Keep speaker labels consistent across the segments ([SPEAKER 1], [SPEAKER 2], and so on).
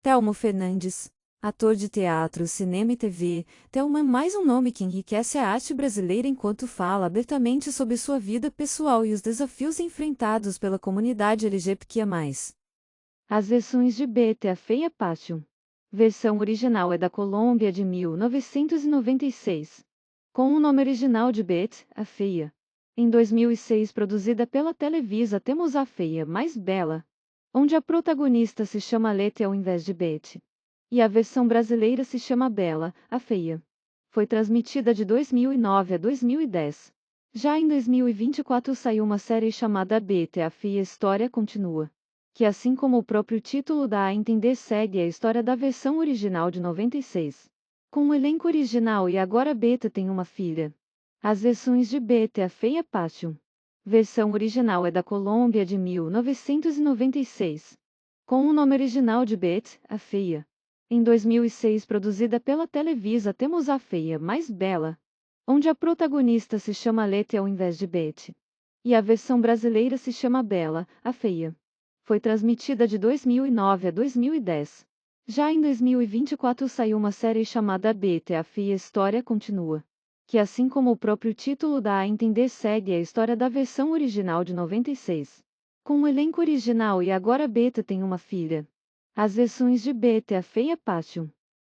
[SPEAKER 1] Telmo Fernandes, ator de teatro, cinema e TV, Telmo é mais um nome que enriquece a arte brasileira enquanto fala abertamente sobre sua vida pessoal e os desafios enfrentados pela comunidade LGBTQIA+. As versões de Betty, a Feia Passion. Versão original é da Colômbia de 1996. Com o nome original de Betty, a Feia. Em 2006, produzida pela Televisa, temos A Feia Mais Bela, onde a protagonista se chama Letty ao invés de Betty. E a versão brasileira se chama Bela, a Feia. Foi transmitida de 2009 a 2010. Já em 2024 saiu uma série chamada Betty, a Feia História Continua, que assim como o próprio título dá a entender segue a história da versão original de 96. Com o elenco original e agora Betty tem uma filha. As versões de Betty, a Feia Passion. Versão original é da Colômbia de 1996. Com o nome original de Betty, a Feia. Em 2006, produzida pela Televisa, temos A Feia Mais Bela, onde a protagonista se chama Letty ao invés de Betty. E a versão brasileira se chama Bela, a Feia. Foi transmitida de 2009 a 2010. Já em 2024 saiu uma série chamada Betty, a Feia História Continua, que assim como o próprio título dá a entender segue a história da versão original de 96. Com o elenco original e agora Betty tem uma filha. As versões de Betty, a Feia Passion.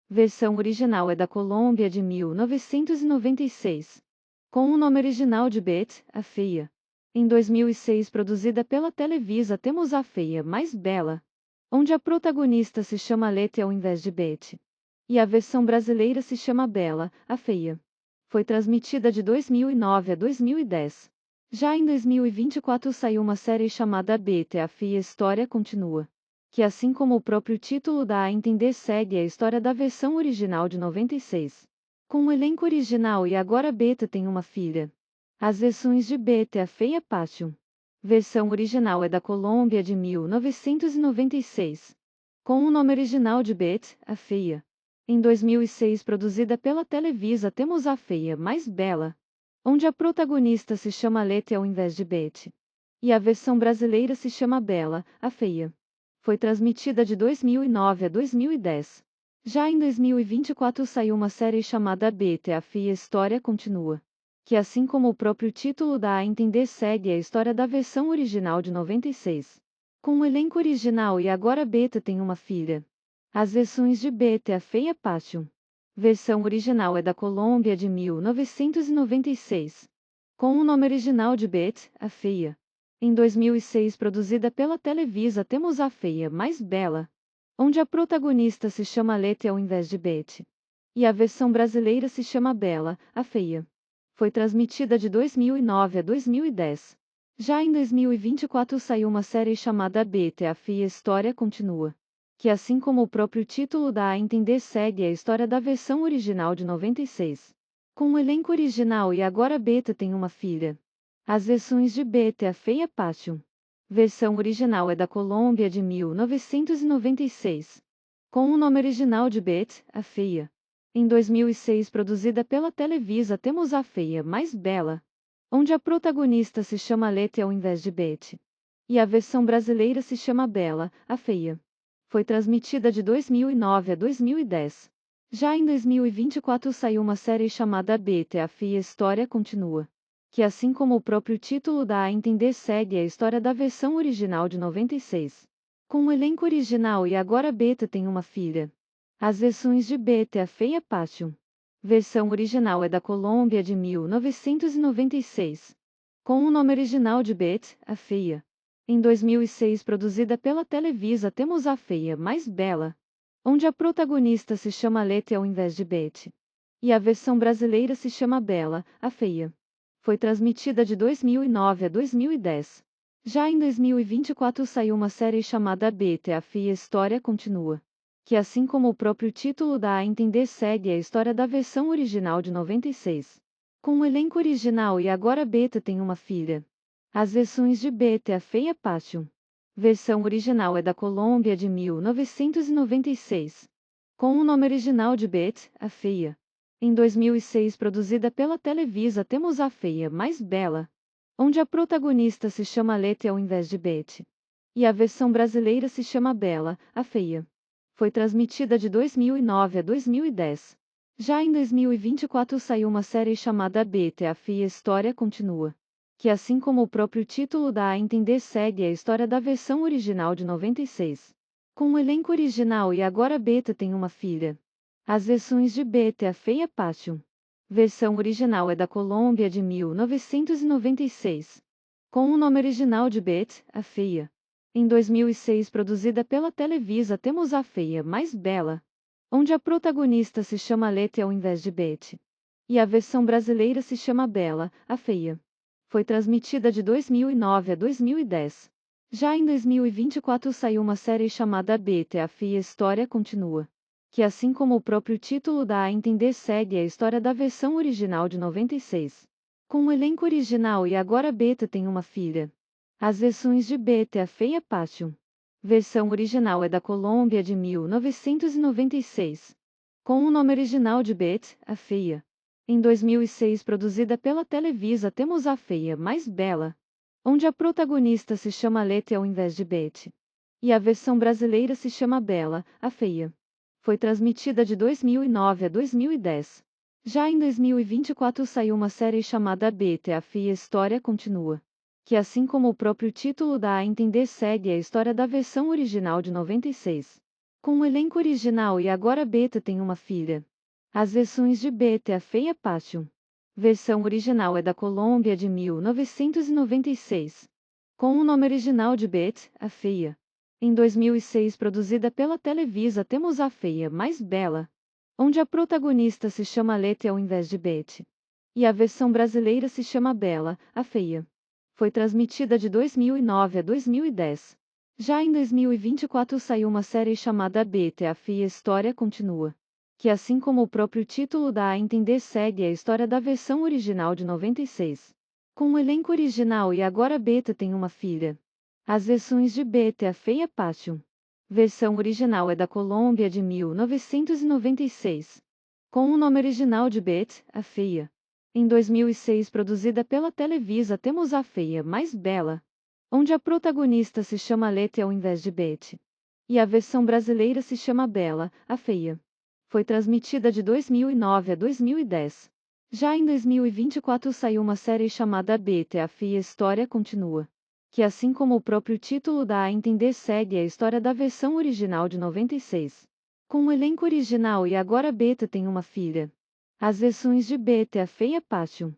[SPEAKER 1] Versão original é da Colômbia de 1996. Com o nome original de Betty, a Feia. Em 2006, produzida pela Televisa, temos A Feia Mais Bela, onde a protagonista se chama Letty ao invés de Betty. E a versão brasileira se chama Bela, a Feia. Foi transmitida de 2009 a 2010. Já em 2024 saiu uma série chamada Betty, a Feia História Continua, que assim como o próprio título dá a entender segue a história da versão original de 96. Com o elenco original e agora Betty tem uma filha. As versões de Betty, a Feia Passion. Versão original é da Colômbia de 1996. Com o nome original de Betty, a Feia. Em 2006, produzida pela Televisa, temos A Feia Mais Bela, onde a protagonista se chama Letty ao invés de Betty. E a versão brasileira se chama Bela, a Feia. Foi transmitida de 2009 a 2010. Já em 2024 saiu uma série chamada Betty, a Feia História Continua, que assim como o próprio título dá a entender segue a história da versão original de 96. Com o elenco original e agora Betty tem uma filha. As versões de Betty, a Feia Passion. Versão original é da Colômbia de 1996. Com o nome original de Betty, a Feia. Em 2006, produzida pela Televisa, temos A Feia Mais Bela, onde a protagonista se chama Letty ao invés de Betty. E a versão brasileira se chama Bela, a Feia. Foi transmitida de 2009 a 2010. Já em 2024 saiu uma série chamada Betty, a Feia História Continua, que assim como o próprio título dá a entender segue a história da versão original de 96. Com o elenco original e agora Betty tem uma filha. As versões de Betty, a Feia Passion. Versão original é da Colômbia de 1996. Com o nome original de Betty, a Feia. Em 2006, produzida pela Televisa, temos A Feia Mais Bela, onde a protagonista se chama Letty ao invés de Betty. E a versão brasileira se chama Bela, a Feia. Foi transmitida de 2009 a 2010. Já em 2024 saiu uma série chamada Betty, a Feia História Continua, que assim como o próprio título dá a entender segue a história da versão original de 96. Com o elenco original e agora Betty tem uma filha. As versões de Betty, a Feia Passion. Versão original é da Colômbia de 1996. Com o nome original de Betty, a Feia. Em 2006, produzida pela Televisa, temos A Feia Mais Bela, onde a protagonista se chama Letty ao invés de Betty. E a versão brasileira se chama Bela, a Feia. Foi transmitida de 2009 a 2010. Já em 2024 saiu uma série chamada Betty, a Feia História Continua, que assim como o próprio título dá a entender segue a história da versão original de 96. Com o elenco original e agora Betty tem uma filha. As versões de Betty, a Feia Passion. Versão original é da Colômbia de 1996. Com o nome original de Betty, a Feia. Em 2006, produzida pela Televisa, temos A Feia Mais Bela, onde a protagonista se chama Letty ao invés de Betty. E a versão brasileira se chama Bela, a Feia. Foi transmitida de 2009 a 2010. Já em 2024 saiu uma série chamada Betty, a Fia História Continua, que assim como o próprio título dá a entender segue a história da versão original de 96. Com o elenco original e agora Betty tem uma filha. As versões de Betty, a Feia Passion. Versão original é da Colômbia de 1996. Com o nome original de Betty, a Feia. Em 2006 produzida pela Televisa temos A Feia Mais Bela, onde a protagonista se chama Letty ao invés de Betty. E a versão brasileira se chama Bela, a Feia. Foi transmitida de 2009 a 2010. Já em 2024 saiu uma série chamada Betty, a Fia História Continua, que assim como o próprio título dá a entender segue a história da versão original de 96. Com o elenco original e agora Betty tem uma filha. As versões de Betty, a Feia Passion. Versão original é da Colômbia de 1996. Com o nome original de Betty, a Feia. Em 2006 produzida pela Televisa temos A Feia Mais Bela, onde a protagonista se chama Letty ao invés de Betty. E a versão brasileira se chama Bela, a Feia. Foi transmitida de 2009 a 2010. Já em 2024 saiu uma série chamada Betty, a Fia História Continua, que assim como o próprio título dá a entender segue a história da versão original de 96. Com o elenco original e agora Betty tem uma filha. As versões de Betty, a Feia Passion. Versão original é da Colômbia de 1996. Com o nome original de Betty, a Feia. Em 2006 produzida pela Televisa temos A Feia Mais Bela, onde a protagonista se chama Letty ao invés de Betty. E a versão brasileira se chama Bela, a Feia. Foi transmitida de 2009 a 2010. Já em 2024 saiu uma série chamada Betty, a Fia História Continua, que assim como o próprio título dá a entender segue a história da versão original de 96. Com o elenco original e agora Betty tem uma filha. As versões de Betty, a Feia Passion. Versão original é da Colômbia de 1996. Com o nome original de Betty, a Feia. Em 2006 produzida pela Televisa temos A Feia Mais Bela, onde a protagonista se chama Letty ao invés de Betty. E a versão brasileira se chama Bela, a Feia. Foi transmitida de 2009 a 2010. Já em 2024 saiu uma série chamada Betty, a Fia História Continua, que assim como o próprio título dá a entender segue a história da versão original de 96. Com o elenco original e agora Betty tem uma filha. As versões de Betty, a Feia Passion.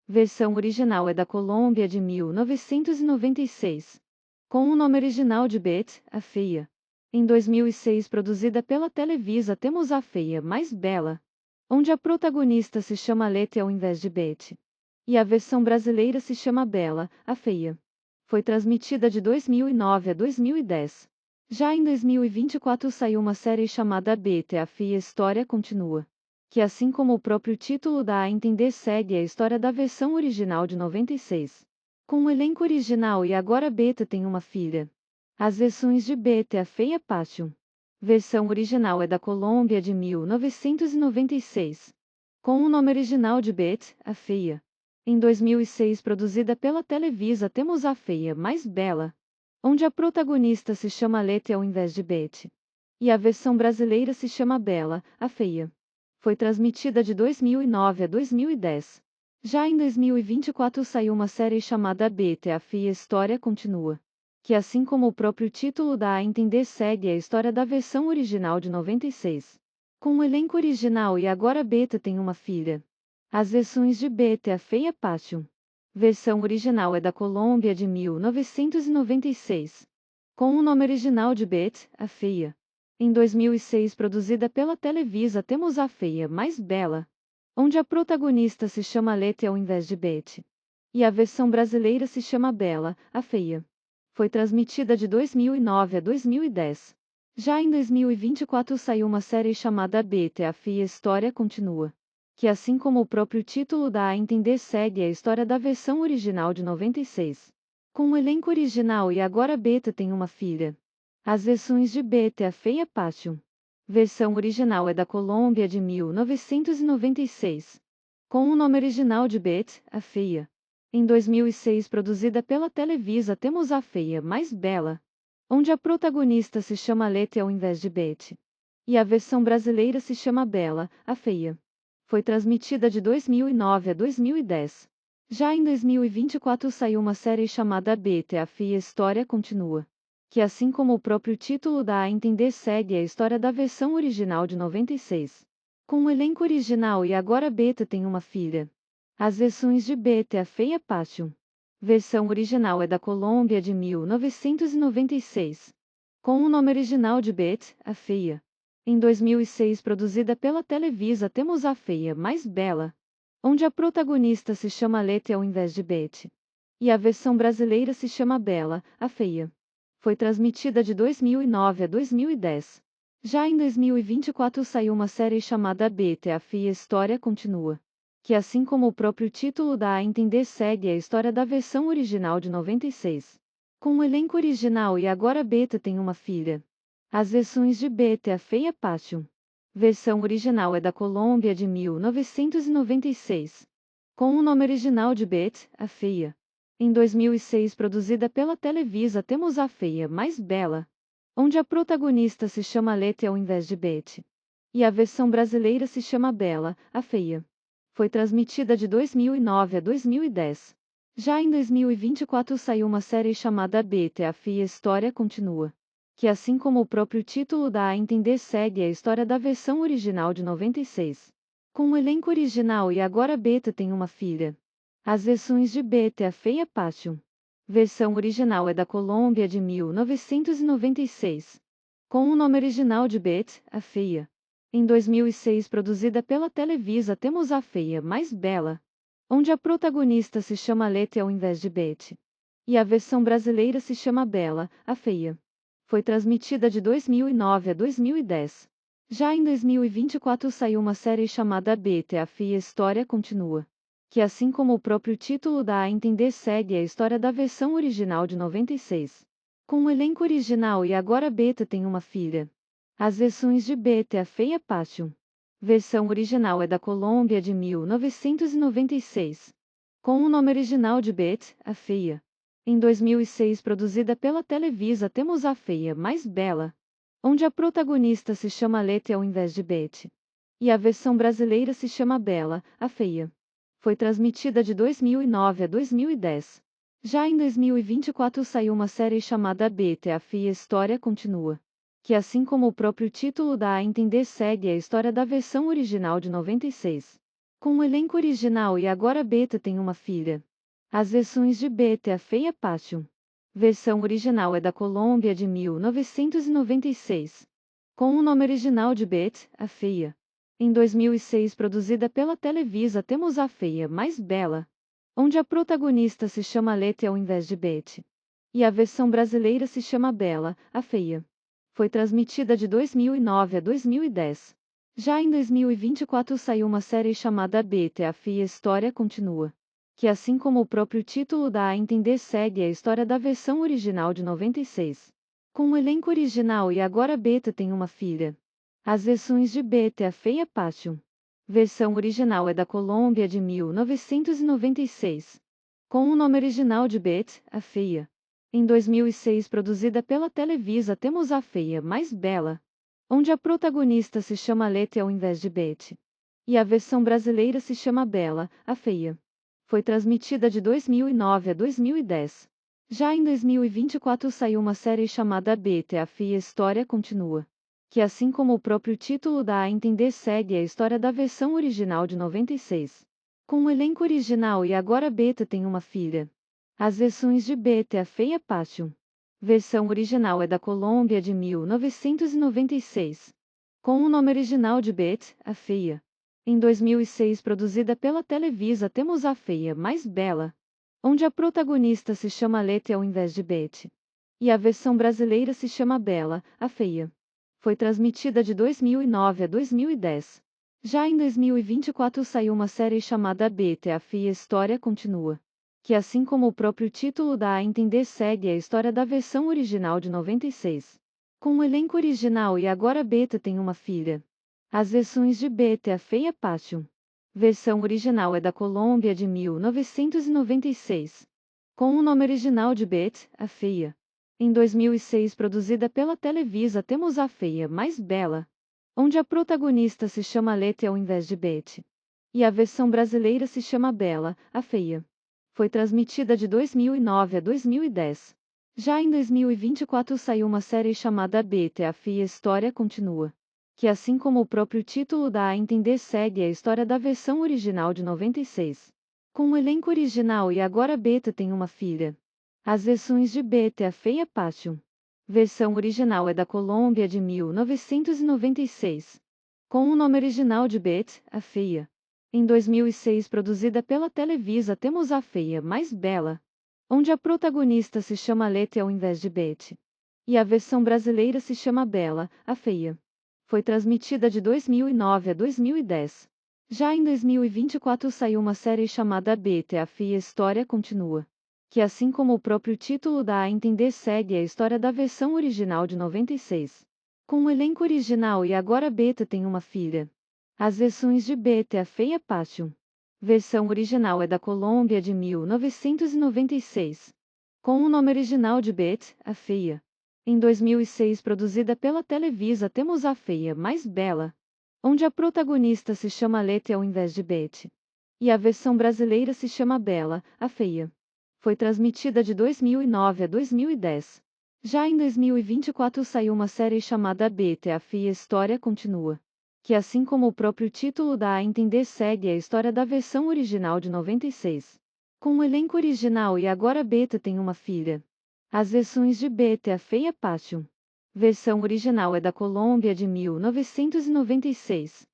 [SPEAKER 1] Versão original é da Colômbia de 1996. Com o nome original de Betty, a Feia. Em 2006 produzida pela Televisa temos A Feia Mais Bela, onde a protagonista se chama Letty ao invés de Betty. E a versão brasileira se chama Bela, a Feia. Foi transmitida de 2009 a 2010. Já em 2024 saiu uma série chamada Betty, a Fia História Continua, que assim como o próprio título dá a entender segue a história da versão original de 96. Com o elenco original e agora Betty tem uma filha. As versões de Betty, a Feia Passion. Versão original é da Colômbia de 1996. Com o nome original de Betty, a Feia. Em 2006 produzida pela Televisa temos A Feia Mais Bela, onde a protagonista se chama Letty ao invés de Betty. E a versão brasileira se chama Bela, a Feia. Foi transmitida de 2009 a 2010. Já em 2024 saiu uma série chamada Betty, a Fia História Continua, que assim como o próprio título dá a entender segue a história da versão original de 96. Com o elenco original e agora Betty tem uma filha. As versões de Betty, a Feia Passion. Versão original é da Colômbia de 1996. Com o nome original de Betty, a Feia. Em 2006 produzida pela Televisa temos A Feia Mais Bela, onde a protagonista se chama Letty ao invés de Betty. E a versão brasileira se chama Bela, a Feia. Foi transmitida de 2009 a 2010. Já em 2024 saiu uma série chamada Betty, a Fia História Continua, que assim como o próprio título dá a entender segue a história da versão original de 96. Com o elenco original e agora Betty tem uma filha. As versões de Betty, a Feia Passion. Versão original é da Colômbia de 1996. Com o nome original de Betty, a Feia. Em 2006 produzida pela Televisa temos A Feia Mais Bela, onde a protagonista se chama Letty ao invés de Betty. e a versão brasileira se chama Bela, a Feia. Foi transmitida de 2009 a 2010. Já em 2024 saiu uma série chamada Beta, a Feia História Continua, que assim como o próprio título dá a entender segue a história da versão original de 96. Com o elenco original e agora Beta tem uma filha. As versões de Beta, a Feia Passion. Versão original é da Colômbia de 1996. Com o nome original de Bet, a Feia. Em 2006 produzida pela Televisa temos A Feia Mais Bela, onde a protagonista se chama Lete ao invés de Bet. E a versão brasileira se chama Bela, a Feia. Foi transmitida de 2009 a 2010. Já em 2024 saiu uma série chamada Bete, a Feia História Continua, que assim como o próprio título dá a entender segue a história da versão original de 96. Com o elenco original e agora Beta tem uma filha. As versões de Beta, a Feia Passion. Versão original é da Colômbia de 1996. Com o nome original de Bet, a Feia. Em 2006 produzida pela Televisa temos A Feia Mais Bela, onde a protagonista se chama Lete ao invés de Bet. E a versão brasileira se chama Bela, a Feia. Foi transmitida de 2009 a 2010. Já em 2024 saiu uma série chamada Beta, a Feia História Continua, que assim como o próprio título dá a entender segue a história da versão original de 96. Com o elenco original e agora Beta tem uma filha. As versões de Beta, a Feia Passion. Versão original é da Colômbia de 1996. Com o nome original de Bet, a Feia. Em 2006 produzida pela Televisa temos A Feia Mais Bela, onde a protagonista se chama Lete ao invés de Bet. E a versão brasileira se chama Bela, a Feia. Foi transmitida de 2009 a 2010. Já em 2024 saiu uma série chamada Beta, a Feia História Continua, que assim como o próprio título dá a entender segue a história da versão original de 96. Com o elenco original e agora Beta tem uma filha. As versões de Beta, a Feia Passion. Versão original é da Colômbia de 1996. Com o nome original de Bet, a Feia. Em 2006 produzida pela Televisa temos A Feia Mais Bela, onde a protagonista se chama Lete ao invés de Bet. E a versão brasileira se chama Bela, a Feia. Foi transmitida de 2009 a 2010. Já em 2024 saiu uma série chamada Beta, a Feia História Continua, que assim como o próprio título dá a entender segue a história da versão original de 96. Com o elenco original e agora Beta tem uma filha. As versões de Beta, a Feia Passion. Versão original é da Colômbia de 1996. Com o nome original de Bet, a Feia. Em 2006 produzida pela Televisa temos A Feia Mais Bela, onde a protagonista se chama Lete ao invés de Bet. E a versão brasileira se chama Bela, a Feia. Foi transmitida de 2009 a 2010. Já em 2024 saiu uma série chamada Beta, a Feia História Continua, que assim como o próprio título dá a entender segue a história da versão original de 96. Com o elenco original e agora Beta tem uma filha. As versões de Beta, a Feia Passion. Versão original é da Colômbia de 1996. Com o nome original de Bet, a Feia. Em 2006 produzida pela Televisa temos A Feia Mais Bela, onde a protagonista se chama Lete ao invés de Bet. E a versão brasileira se chama Bela, a Feia. Foi transmitida de 2009 a 2010. Já em 2024 saiu uma série chamada Beta, a Feia História Continua, que assim como o próprio título dá a entender segue a história da versão original de 96. Com o elenco original e agora Beta tem uma filha. As versões de Beta, a Feia Passion. Versão original é da Colômbia de 1996. Com o nome original de Bet, a Feia. Em 2006 produzida pela Televisa temos A Feia Mais Bela, onde a protagonista se chama Lete ao invés de Bet. E a versão brasileira se chama Bela, a Feia. Foi transmitida de 2009 a 2010. Já em 2024 saiu uma série chamada Beta, a Feia História Continua, que assim como o próprio título dá a entender segue a história da versão original de 96. Com o elenco original e agora Beta tem uma filha. As versões de Beta, a Feia Passion. Versão original é da Colômbia de 1996. Com o nome original de Bet, a Feia. Em 2006 produzida pela Televisa temos A Feia Mais Bela, onde a protagonista se chama Letty ao invés de Betty. E a versão brasileira se chama Bela, a Feia. Foi transmitida de 2009 a 2010. Já em 2024 saiu uma série chamada Betty, a Feia História Continua, que assim como o próprio título dá a entender segue a história da versão original de 96. Com o elenco original e agora Betty tem uma filha. As versões de Betty, a Feia Parte 1. Versão original é da Colômbia de 1996. Com o nome original de Betty, a Feia. Em 2006 produzida pela Televisa temos A Feia Mais Bela, onde a protagonista se chama Letty ao invés de Betty. E a versão brasileira se chama Bela, a Feia. Foi transmitida de 2009 a 2010. Já em 2024 saiu uma série chamada Betty, a Feia História Continua, que assim como o próprio título dá a entender segue a história da versão original de 96. Com o elenco original e agora Betty tem uma filha. As versões de Betty, a Feia Parte 1. Versão original é da Colômbia de 1996. Com o nome original de Betty, a Feia. Em 2006 produzida pela Televisa temos A Feia Mais Bela, onde a protagonista se chama Letty ao invés de Betty. E a versão brasileira se chama Bela, a Feia. Foi transmitida de 2009 a 2010. Já em 2024 saiu uma série chamada Betty, a Feia História Continua, que assim como o próprio título dá a entender segue a história da versão original de 96. Com o elenco original e agora Betty tem uma filha. As versões de Betty, a Feia Parte 1. Versão original é da Colômbia de 1996.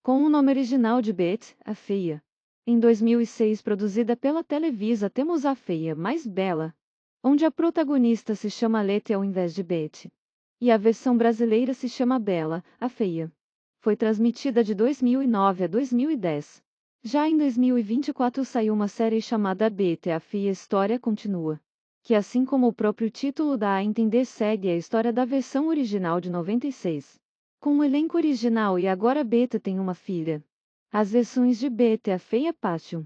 [SPEAKER 1] Com o nome original de Betty, a Feia. Em 2006 produzida pela Televisa temos A Feia Mais Bela, onde a protagonista se chama Letty ao invés de Betty. E a versão brasileira se chama Bela, a Feia. Foi transmitida de 2009 a 2010. Já em 2024 saiu uma série chamada Betty, a Feia História Continua, que assim como o próprio título dá a entender segue a história da versão original de 96. Com o elenco original e agora Betty tem uma filha. As versões de Betty, a Feia Parte 1.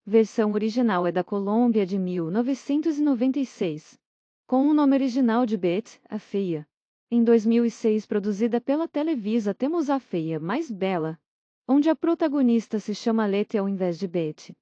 [SPEAKER 1] Versão original é da Colômbia de 1996. Com o nome original de Betty, a Feia. Em 2006 produzida pela Televisa temos A Feia Mais Bela, onde a protagonista se chama Letty ao invés de Betty.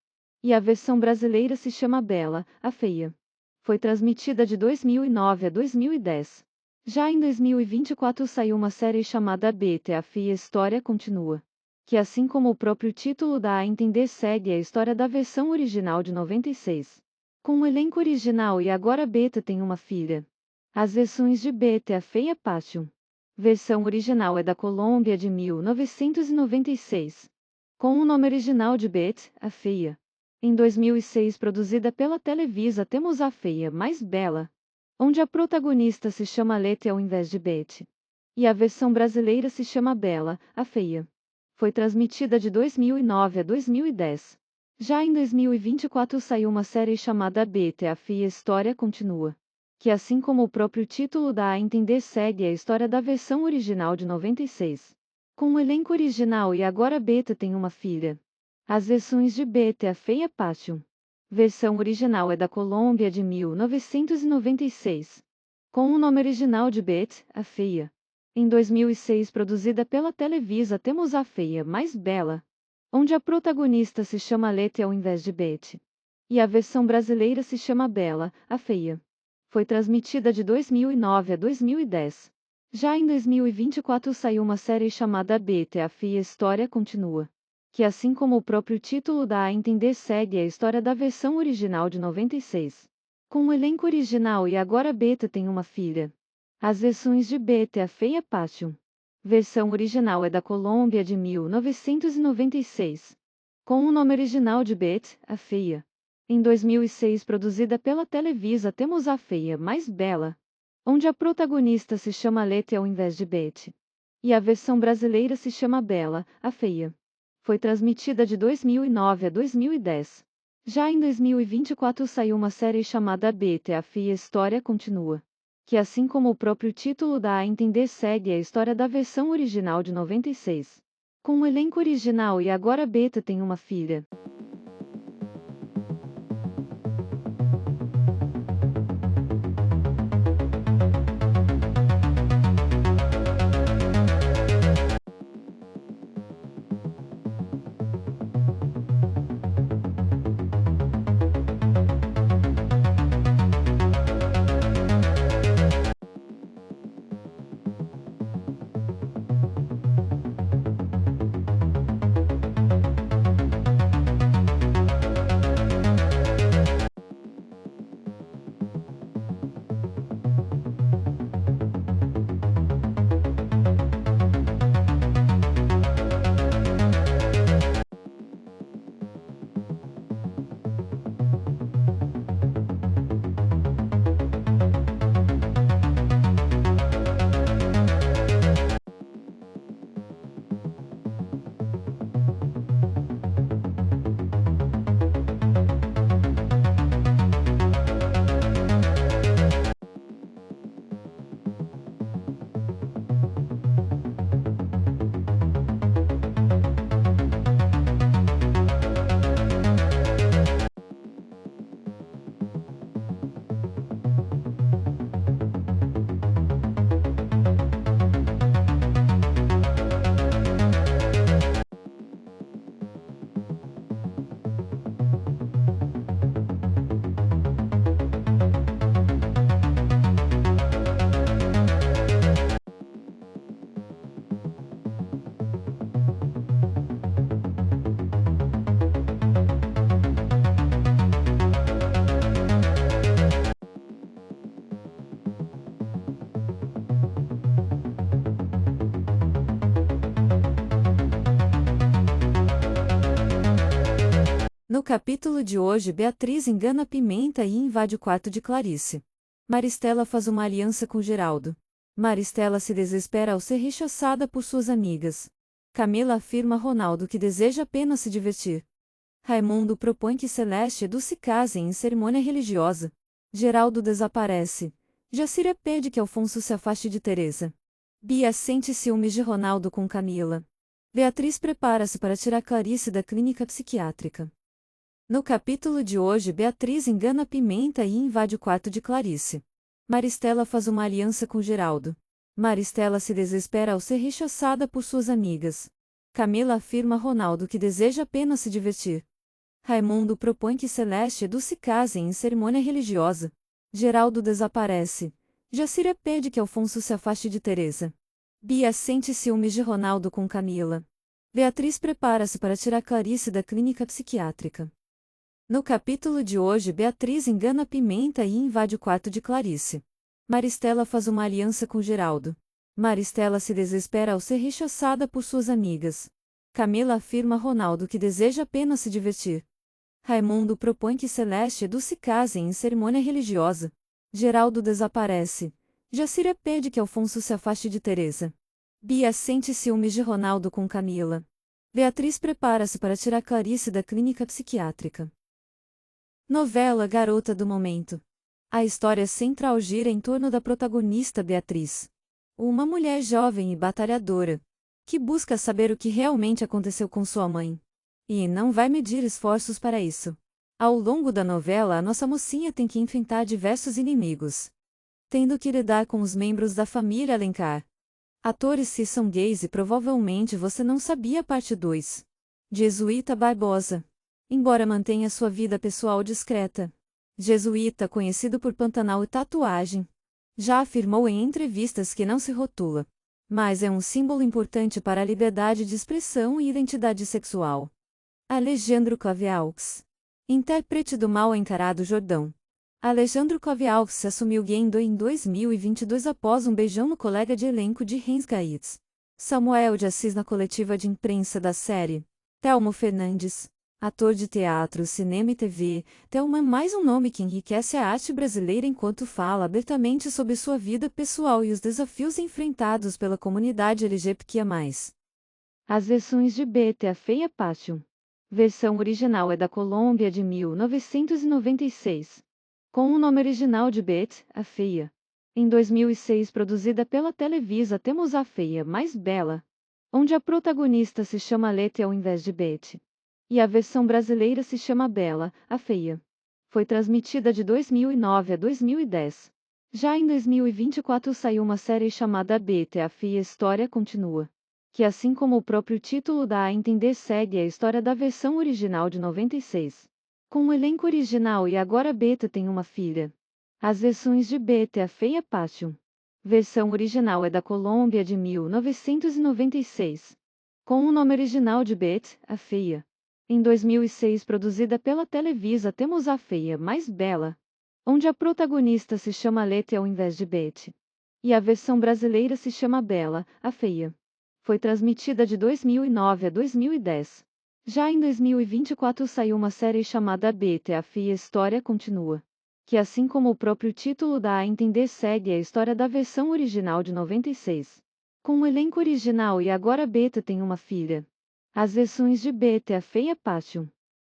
[SPEAKER 1] E a versão brasileira se chama Bela, a Feia. Foi transmitida de 2009 a 2010. Já em 2024 saiu uma série chamada Betty, a Feia História Continua, que assim como o próprio título dá a entender segue a história da versão original de 96. Com o elenco original e agora Betty tem uma filha. As versões de Betty, a Feia Parte 1. Versão original é da Colômbia de 1996. Com o nome original de Betty, a Feia. Em 2006 produzida pela Televisa temos A Feia Mais Bela, onde a protagonista se chama Letty ao invés de Betty. E a versão brasileira se chama Bela, a Feia. Foi transmitida de 2009 a 2010. Já em 2024 saiu uma série chamada Betty, a Feia História Continua, que assim como o próprio título dá a entender segue a história da versão original de 96. Com o elenco original e agora Betty tem uma filha. As versões de Betty, a Feia Parte 1. Versão original é da Colômbia de 1996. Com o nome original de Betty, a Feia. Em 2006 produzida pela Televisa temos A Feia Mais Bela, onde a protagonista se chama Letty ao invés de Betty. E a versão brasileira se chama Bela, a Feia. Foi transmitida de 2009 a 2010. Já em 2024 saiu uma série chamada Betty, a Feia História Continua, que assim como o próprio título dá a entender segue a história da versão original de 96. Com o elenco original e agora Betty tem uma filha. As versões de Betty, a Feia Parte 1. Versão original é da Colômbia de 1996. Com o nome original de Betty, a Feia. Em 2006 produzida pela Televisa temos A Feia Mais Bela, onde a protagonista se chama Letty ao invés de Betty. E a versão brasileira se chama Bela, a Feia. Foi transmitida de 2009 a 2010. Já em 2024 saiu uma série chamada Betty, a Feia História Continua, que assim como o próprio título dá a entender segue a história da versão original de 96. Com o elenco original e agora Betty tem uma filha. No capítulo de hoje, Beatriz engana Pimenta e invade o quarto de Clarice. Maristela faz uma aliança com Geraldo. Maristela se desespera ao ser rechaçada por suas amigas. Camila afirma a Ronaldo que deseja apenas se divertir. Raimundo propõe que Celeste e Edu se casem em cerimônia religiosa. Geraldo desaparece. Jacira pede que Alfonso se afaste de Teresa. Bia sente ciúmes de Ronaldo com Camila. Beatriz prepara-se para tirar Clarice da clínica psiquiátrica. No capítulo de hoje, Beatriz engana Pimenta e invade o quarto de Clarice. Maristela faz uma aliança com Geraldo. Maristela se desespera ao ser rechaçada por suas amigas. Camila afirma a Ronaldo que deseja apenas se divertir. Raimundo propõe que Celeste e Edu se casem em cerimônia religiosa. Geraldo desaparece. Jacira pede que Alfonso se afaste de Teresa. Bia sente ciúmes de Ronaldo com Camila. Beatriz prepara-se para tirar Clarice da clínica psiquiátrica. No capítulo de hoje, Beatriz engana Pimenta e invade o quarto de Clarice. Maristela faz uma aliança com Geraldo. Maristela se desespera ao ser rechaçada por suas amigas. Camila afirma a Ronaldo que deseja apenas se divertir. Raimundo propõe que Celeste e Edu se casem em cerimônia religiosa. Geraldo desaparece. Jacira pede que Alfonso se afaste de Teresa. Bia sente ciúmes de Ronaldo com Camila. Beatriz prepara-se para tirar Clarice da clínica psiquiátrica. Novela Garota do Momento. A história central gira em torno da protagonista Beatriz. Uma mulher jovem e batalhadora, que busca saber o que realmente aconteceu com sua mãe. E não vai medir esforços para isso. Ao longo da novela, a nossa mocinha tem que enfrentar diversos inimigos, tendo que lidar com os membros da família Alencar. Atores se são gays e provavelmente você não sabia parte 2. Jesuíta Barbosa. Embora mantenha sua vida pessoal discreta, Jesuíta, conhecido por Pantanal e tatuagem, já afirmou em entrevistas que não se rotula, mas é um símbolo importante para a liberdade de expressão e identidade sexual. Alejandro Claviaux. Intérprete do mal encarado Jordão. Alejandro Claviaux se assumiu gay em 2022 após um beijão no colega de elenco de Hans Gaitz, Samuel de Assis, na coletiva de imprensa da série. Telmo Fernandes. Ator de teatro, cinema e TV, Telmo é mais um nome que enriquece a arte brasileira enquanto fala abertamente sobre sua vida pessoal e os desafios enfrentados pela comunidade LGBTQIA+. As versões de Betty a Feia Passion. Versão original é da Colômbia de 1996. Com o nome original de Betty, a Feia. Em 2006, produzida pela Televisa, temos A Feia Mais Bela, onde a protagonista se chama Letty ao invés de Betty. E a versão brasileira se chama Bela, a Feia. Foi transmitida de 2009 a 2010. Já em 2024 saiu uma série chamada Betty a Feia História Continua, que, assim como o próprio título dá a entender, segue a história da versão original de 96. Com o elenco original e agora Betty tem uma filha. As versões de Betty a Feia Passion. Versão original é da Colômbia de 1996. Com o nome original de Betty, a Feia. Em 2006, produzida pela Televisa, temos A Feia Mais Bela, onde a protagonista se chama Letty ao invés de Betty. E a versão brasileira se chama Bela, a Feia. Foi transmitida de 2009 a 2010. Já em 2024 saiu uma série chamada Betty a Feia História Continua, que, assim como o próprio título dá a entender, segue a história da versão original de 96. Com o elenco original e agora Betty tem uma filha. As versões de Betty a Feia Passion.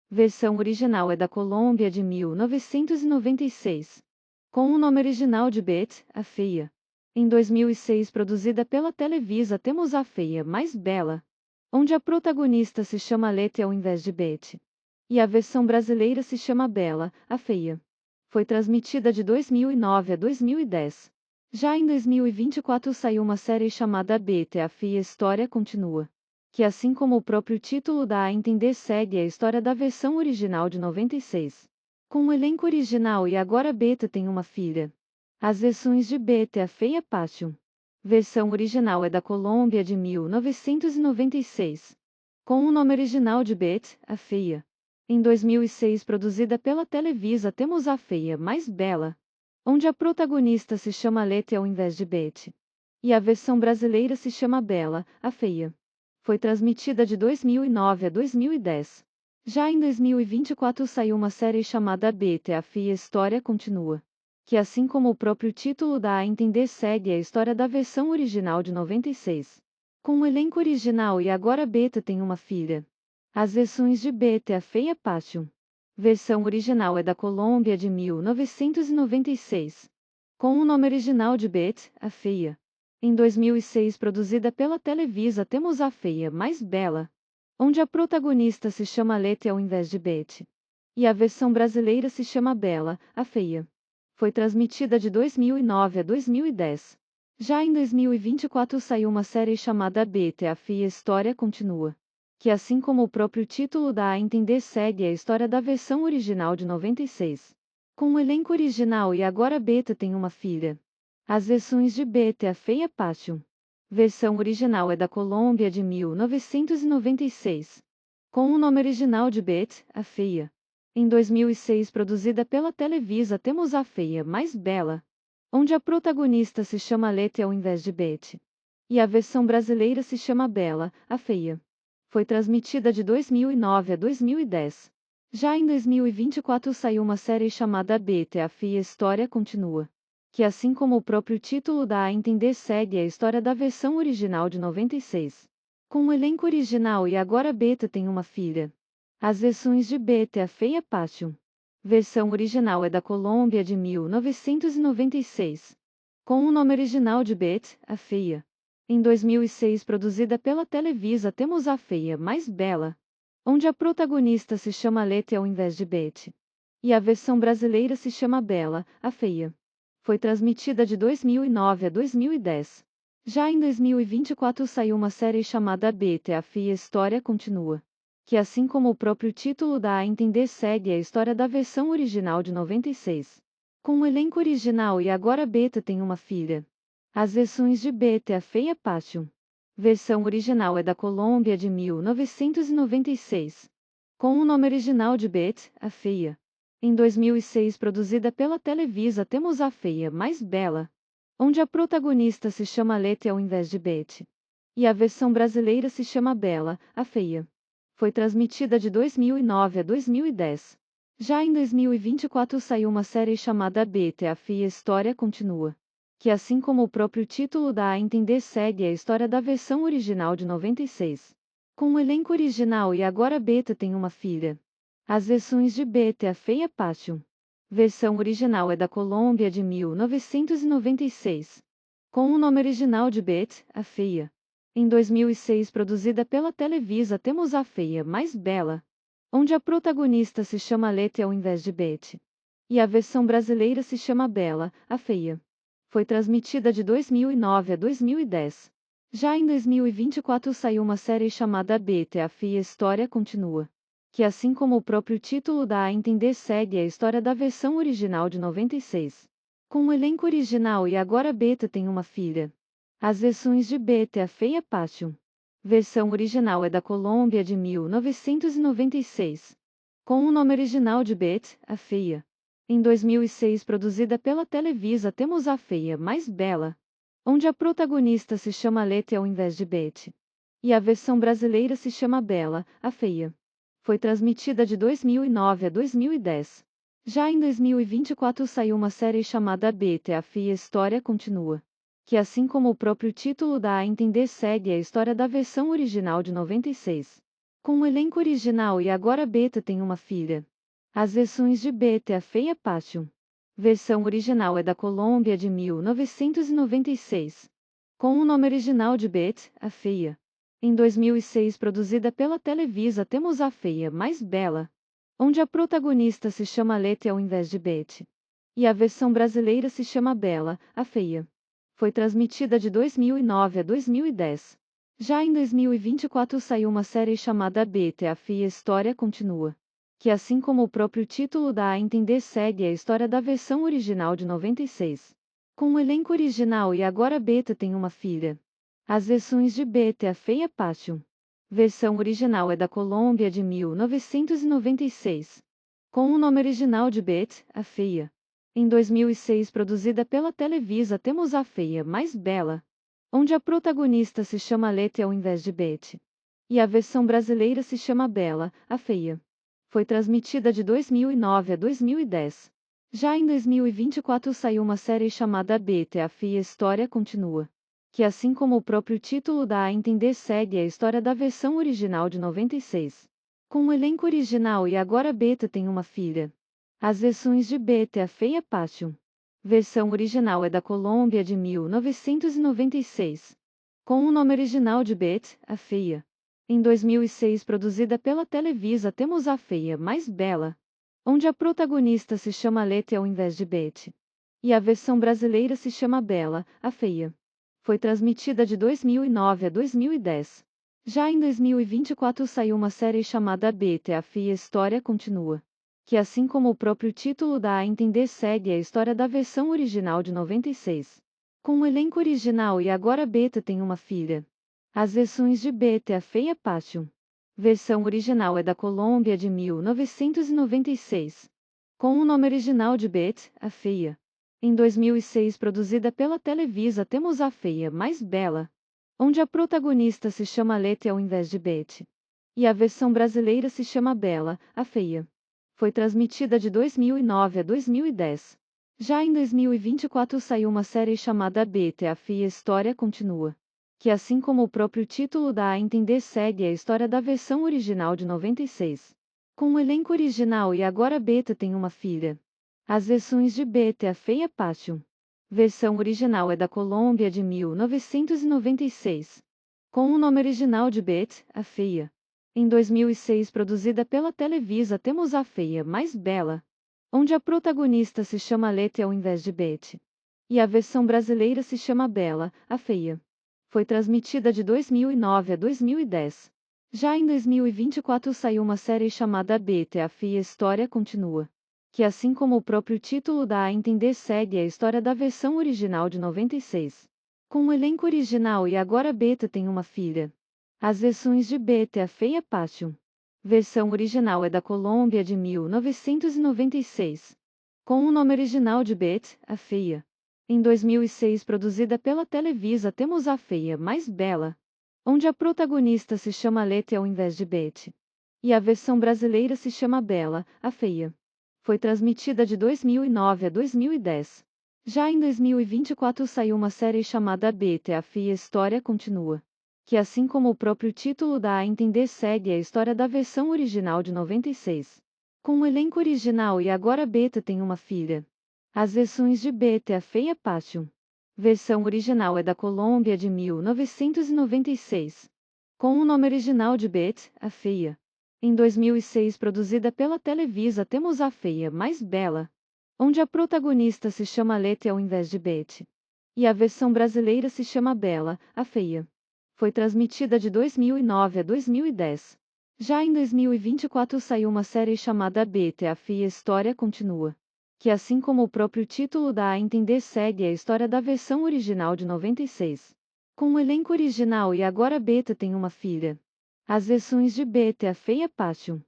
[SPEAKER 1] Versão original é da Colômbia de 1996. Com o nome original de Betty, a Feia. Em 2006, produzida pela Televisa, temos A Feia Mais Bela, onde a protagonista se chama Letty ao invés de Betty. E a versão brasileira se chama Bela, a Feia. Foi transmitida de 2009 a 2010. Já em 2024 saiu uma série chamada Betty a Feia História Continua, que, assim como o próprio título dá a entender, segue a história da versão original de 96. Com o elenco original e agora Betty tem uma filha. As versões de Betty a Feia Passion. Versão original é da Colômbia de 1996. Com o nome original de Betty, a Feia. Em 2006, produzida pela Televisa, temos A Feia Mais Bela, onde a protagonista se chama Letty ao invés de Betty. E a versão brasileira se chama Bela, a Feia. Foi transmitida de 2009 a 2010. Já em 2024 saiu uma série chamada Betty, a Fia História Continua, que assim como o próprio título dá a entender segue a história da versão original de 96. Com o elenco original e agora Beta tem uma filha. As versões de Betty, a Feia Passion. Versão original é da Colômbia de 1996. Com o nome original de Betty, a Feia. Em 2006 produzida pela Televisa temos A Feia Mais Bela, onde a protagonista se chama Letty ao invés de Betty. E a versão brasileira se chama Bela, a Feia. Foi transmitida de 2009 a 2010. Já em 2024 saiu uma série chamada Betty, a Fia História Continua, que assim como o próprio título dá a entender segue a história da versão original de 96. Com o elenco original e agora Betty tem uma filha. As versões de Betty, a Feia Passion. Versão original é da Colômbia de 1996. Com o nome original de Betty, a Feia. Em 2006 produzida pela Televisa temos A Feia Mais Bela, onde a protagonista se chama Letty ao invés de Betty. E a versão brasileira se chama Bela, a Feia. Foi transmitida de 2009 a 2010. Já em 2024 saiu uma série chamada Betty, a Fia História Continua, que assim como o próprio título dá a entender segue a história da versão original de 96. Com o elenco original e agora Betty tem uma filha. As versões de Betty, a Feia Passion. Versão original é da Colômbia de 1996. Com o nome original de Betty, a Feia. Em 2006 produzida pela Televisa temos A Feia Mais Bela, onde a protagonista se chama Letty ao invés de Betty. E a versão brasileira se chama Bela, a Feia. Foi transmitida de 2009 a 2010. Já em 2024 saiu uma série chamada Betty, a Fia História Continua, que assim como o próprio título dá a entender segue a história da versão original de 96. Com o elenco original e agora Betty tem uma filha. As versões de Betty, a Feia Passion. Versão original é da Colômbia de 1996. Com o nome original de Betty, a Feia. Em 2006 produzida pela Televisa temos A Feia Mais Bela, onde a protagonista se chama Letty ao invés de Betty. E a versão brasileira se chama Bela, a Feia. Foi transmitida de 2009 a 2010. Já em 2024 saiu uma série chamada Betty, a Fia História Continua, que assim como o próprio título dá a entender segue a história da versão original de 96. Com o elenco original e agora Betty tem uma filha. As versões de Betty, a Feia Passion. Versão original é da Colômbia de 1996. Com o nome original de Betty, a Feia. Em 2006 produzida pela Televisa temos A Feia Mais Bela, onde a protagonista se chama Letty ao invés de Betty. E a versão brasileira se chama Bela, a Feia. Foi transmitida de 2009 a 2010. Já em 2024 saiu uma série chamada Betty, a Fia História Continua, que assim como o próprio título dá a entender segue a história da versão original de 96. Com o elenco original e agora Betty tem uma filha. As versões de Betty, a Feia Passion. Versão original é da Colômbia de 1996. Com o nome original de Betty, a Feia. Em 2006 produzida pela Televisa temos A Feia Mais Bela, onde a protagonista se chama Letty ao invés de Betty. E a versão brasileira se chama Bela, a Feia. Foi transmitida de 2009 a 2010. Já em 2024 saiu uma série chamada Betty, a Fia História Continua, que assim como o próprio título dá a entender segue a história da versão original de 96. Com o elenco original e agora Betty tem uma filha. As versões de Betty, a Feia Passion. Versão original é da Colômbia de 1996. Com o nome original de Betty, a Feia. Em 2006 produzida pela Televisa temos A Feia Mais Bela, onde a protagonista se chama Letty ao invés de Betty. E a versão brasileira se chama Bela, a Feia. Foi transmitida de 2009 a 2010. Já em 2024 saiu uma série chamada Betty, a Fia História Continua, que assim como o próprio título dá a entender segue a história da versão original de 96. Com o elenco original e agora Betty tem uma filha. As versões de Betty, a Feia Passion. Versão original é da Colômbia de 1996. Com o nome original de Betty, a Feia. Em 2006 produzida pela Televisa temos A Feia Mais Bela, onde a protagonista se chama Letty ao invés de Betty. E a versão brasileira se chama Bela, a Feia. Foi transmitida de 2009 a 2010. Já em 2024 saiu uma série chamada Betty, a Fia História Continua, que assim como o próprio título dá a entender segue a história da versão original de 96. Com o elenco original e agora Betty tem uma filha. As versões de Betty, a Feia Passion. Versão original é da Colômbia de 1996. Com o nome original de Betty, a Feia. Em 2006 produzida pela Televisa temos A Feia Mais Bela, onde a protagonista se chama Letty ao invés de Betty. E a versão brasileira se chama Bela, a Feia. Foi transmitida de 2009 a 2010. Já em 2024 saiu uma série chamada Betty, a Fia História Continua, que assim como o próprio título dá a entender segue a história da versão original de 96. Com o elenco original e agora Betty tem uma filha. As versões de Betty, a Feia Passion. Versão original é da Colômbia de 1996. Com o nome original de Betty, a Feia. Em 2006 produzida pela Televisa temos A Feia Mais Bela, onde a protagonista se chama Letty ao invés de Betty. E a versão brasileira se chama Bela, a Feia. Foi transmitida de 2009 a 2010. Já em 2024 saiu uma série chamada Betty, a Fia História Continua, que assim como o próprio título dá a entender segue a história da versão original de 96. Com o elenco original e agora Betty tem uma filha. As versões de Betty, a Feia Passion. Versão original é da Colômbia de 1996. Com o nome original de Betty, a Feia. Em 2006 produzida pela Televisa temos A Feia Mais Bela, onde a protagonista se chama Letty ao invés de Betty. E a versão brasileira se chama Bela, a Feia. Foi transmitida de 2009 a 2010. Já em 2024 saiu uma série chamada Betty, a Fia História Continua, que assim como o próprio título dá a entender segue a história da versão original de 96. Com o elenco original e agora Betty tem uma filha. As versões de Betty, a Feia Passion. Versão original é da Colômbia de 1996. Com o nome original de Betty, a Feia. Em 2006 produzida pela Televisa temos A Feia Mais Bela, onde a protagonista se chama Letty ao invés de Betty. E a versão brasileira se chama Bela, a Feia. Foi transmitida de 2009 a 2010. Já em 2024 saiu uma série chamada Betty, a Fia História Continua, que assim como o próprio título dá a entender segue a história da versão original de 96. Com o elenco original e agora Betty tem uma filha. As versões de Betty, a Feia Passion. Versão original é da Colômbia de 1996. Com o nome original de Betty, a Feia. Em 2006 produzida pela Televisa temos A Feia Mais Bela, onde a protagonista se chama Letty ao invés de Betty. E a versão brasileira se chama Bela, a Feia. Foi transmitida de 2009 a 2010. Já em 2024 saiu uma série chamada Betty, a Fia História Continua, que assim como o próprio título dá a entender segue a história da versão original de 96. Com o elenco original e agora Betty tem uma filha. As versões de Betty, a Feia Passion. Versão original é da Colômbia de 1996. Com o nome original de Betty, a Feia. Em 2006 produzida pela Televisa temos A Feia Mais Bela, onde a protagonista se chama Letty ao invés de Betty. E a versão brasileira se chama Bela, a Feia. Foi transmitida de 2009 a 2010. Já em 2024 saiu uma série chamada Betty, a Fia História Continua, que assim como o próprio título dá a entender segue a história da versão original de 96. Com o elenco original e agora Betty tem uma filha. As versões de Betty, a Feia Passion.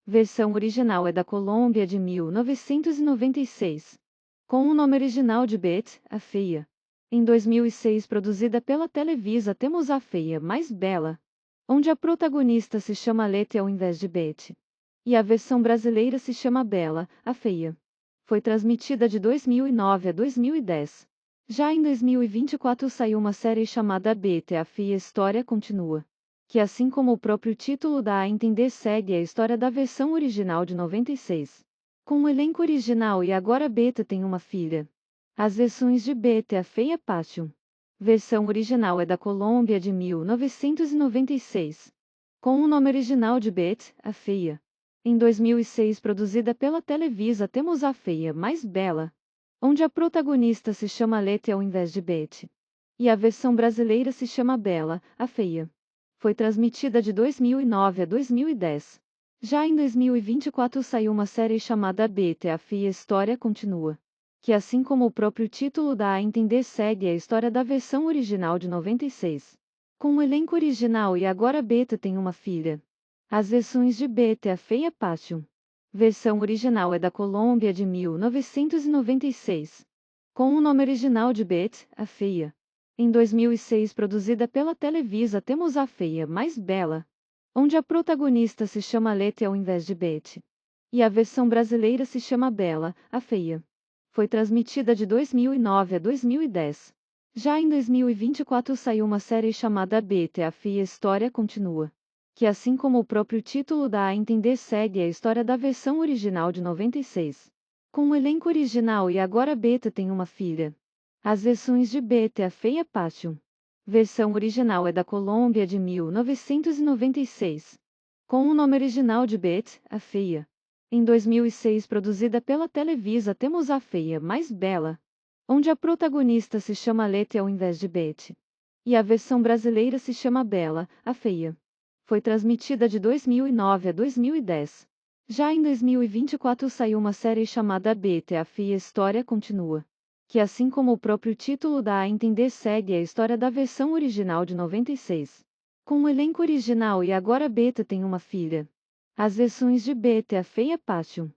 [SPEAKER 1] Versão original é da Colômbia de 1996. Com o nome original de Betty, a Feia. Em 2006 produzida pela Televisa temos A Feia Mais Bela, onde a protagonista se chama Letty ao invés de Betty. E a versão brasileira se chama Bela, a Feia. Foi transmitida de 2009 a 2010. Já em 2024 saiu uma série chamada Betty, a Fia História Continua, que assim como o próprio título dá a entender segue a história da versão original de 96. Com o elenco original e agora Betty tem uma filha. As versões de Betty, a Feia Passion. Versão original é da Colômbia de 1996. Com o nome original de Betty, a Feia. Em 2006 produzida pela Televisa temos A Feia Mais Bela, onde a protagonista se chama Letty ao invés de Betty. E a versão brasileira se chama Bela, a Feia. Foi transmitida de 2009 a 2010. Já em 2024 saiu uma série chamada Betty, a Fia História Continua, que assim como o próprio título dá a entender segue a história da versão original de 96. Com o elenco original e agora Betty tem uma filha. As versões de Betty, a Feia Passion. Versão original é da Colômbia de 1996. Com o nome original de Betty, a Feia. Em 2006 produzida pela Televisa temos A Feia Mais Bela, onde a protagonista se chama Letty ao invés de Betty. e a versão brasileira se chama Bela, a Feia. Foi transmitida de 2009 a 2010. Já em 2024 saiu uma série chamada Beta, a Feia História Continua, que assim como o próprio título dá a entender segue a história da versão original de 96. Com o elenco original e agora Beta tem uma filha. As versões de Beta, a Feia Passion. Versão original é da Colômbia de 1996. Com o nome original de Beta, a Feia. Em 2006 produzida pela Televisa temos A Feia Mais Bela, onde a protagonista se chama Letty ao invés de Betty. E a versão brasileira se chama Bela, a Feia. Foi transmitida de 2009 a 2010. Já em 2024 saiu uma série chamada Betty, a Feia História Continua, que assim como o próprio título dá a entender segue a história da versão original de 96. Com o elenco original e agora Beta tem uma filha. As versões de Beta, a Feia Passion.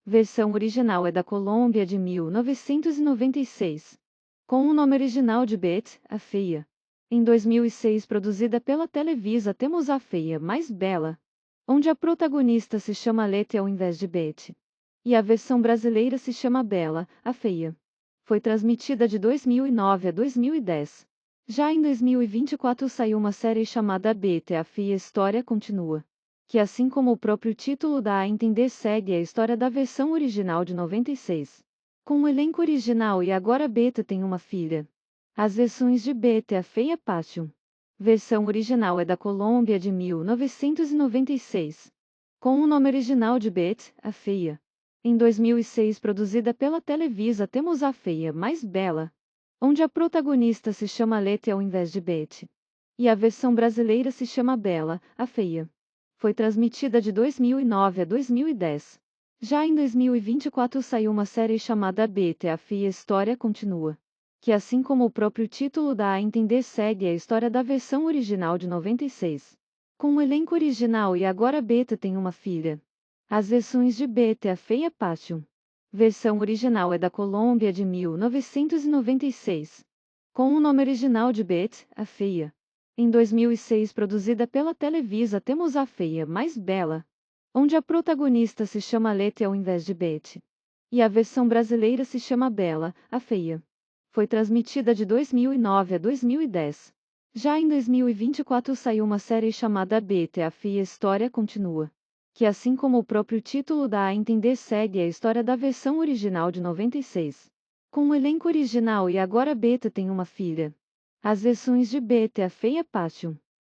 [SPEAKER 1] Versão original é da Colômbia de 1996. Com o nome original de Beta, a Feia. Em 2006 produzida pela Televisa temos A Feia Mais Bela, onde a protagonista se chama Letty ao invés de Betty. E a versão brasileira se chama Bela, a Feia. Foi transmitida de 2009 a 2010. Já em 2024 saiu uma série chamada Beta, a Feia História Continua, que assim como o próprio título dá a entender segue a história da versão original de 96. Com o elenco original e agora Beta tem uma filha. As versões de Beta, a Feia Passion. Versão original é da Colômbia de 1996. Com o nome original de Beta, a Feia. Em 2006 produzida pela Televisa temos A Feia Mais Bela, onde a protagonista se chama Letty ao invés de Betty. E a versão brasileira se chama Bela, a Feia. Foi transmitida de 2009 a 2010. Já em 2024 saiu uma série chamada Beta, a Feia História Continua, que assim como o próprio título dá a entender segue a história da versão original de 96. Com o elenco original e agora Beta tem uma filha. As versões de Beta, a Feia Passion. Versão original é da Colômbia de 1996. Com o nome original de Beta, a Feia. Em 2006 produzida pela Televisa temos A Feia Mais Bela, onde a protagonista se chama Letty ao invés de Betty. E a versão brasileira se chama Bela, a Feia. Foi transmitida de 2009 a 2010. Já em 2024 saiu uma série chamada Beta, a Feia História Continua, que assim como o próprio título dá a entender segue a história da versão original de 96. Com o elenco original e agora Beta tem uma filha. As versões de Beta, a Feia Passion.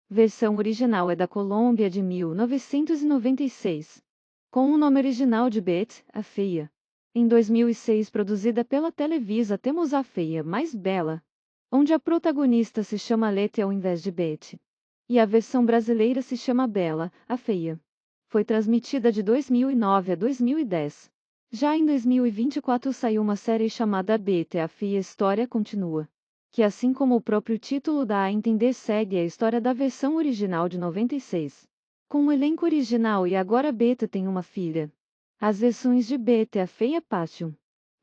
[SPEAKER 1] Versão original é da Colômbia de 1996. Com o nome original de Beta, a Feia. Em 2006 produzida pela Televisa temos A Feia Mais Bela, onde a protagonista se chama Letty ao invés de Betty. E a versão brasileira se chama Bela, a Feia. Foi transmitida de 2009 a 2010. Já em 2024 saiu uma série chamada Beta, a Feia História Continua, que assim como o próprio título dá a entender segue a história da versão original de 96. Com o elenco original e agora Beta tem uma filha. As versões de Beta, a Feia Passion.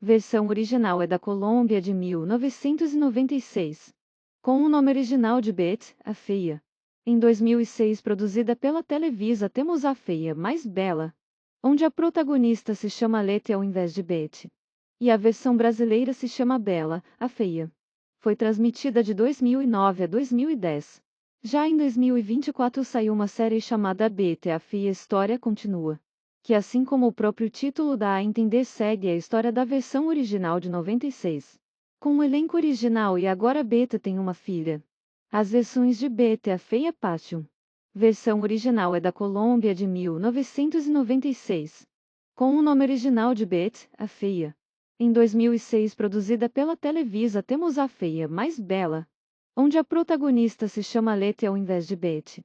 [SPEAKER 1] Versão original é da Colômbia de 1996. Com o nome original de Beta, a Feia. Em 2006 produzida pela Televisa temos A Feia Mais Bela, onde a protagonista se chama Letty ao invés de Betty. E a versão brasileira se chama Bela, a Feia. Foi transmitida de 2009 a 2010. Já em 2024 saiu uma série chamada Beta, a Feia História Continua, que assim como o próprio título dá a entender segue a história da versão original de 96. Com o elenco original e agora Beta tem uma filha. As versões de Beta, a Feia Passion. Versão original é da Colômbia de 1996. Com o nome original de Beta, a Feia. Em 2006 produzida pela Televisa temos A Feia Mais Bela, onde a protagonista se chama Letty ao invés de Betty.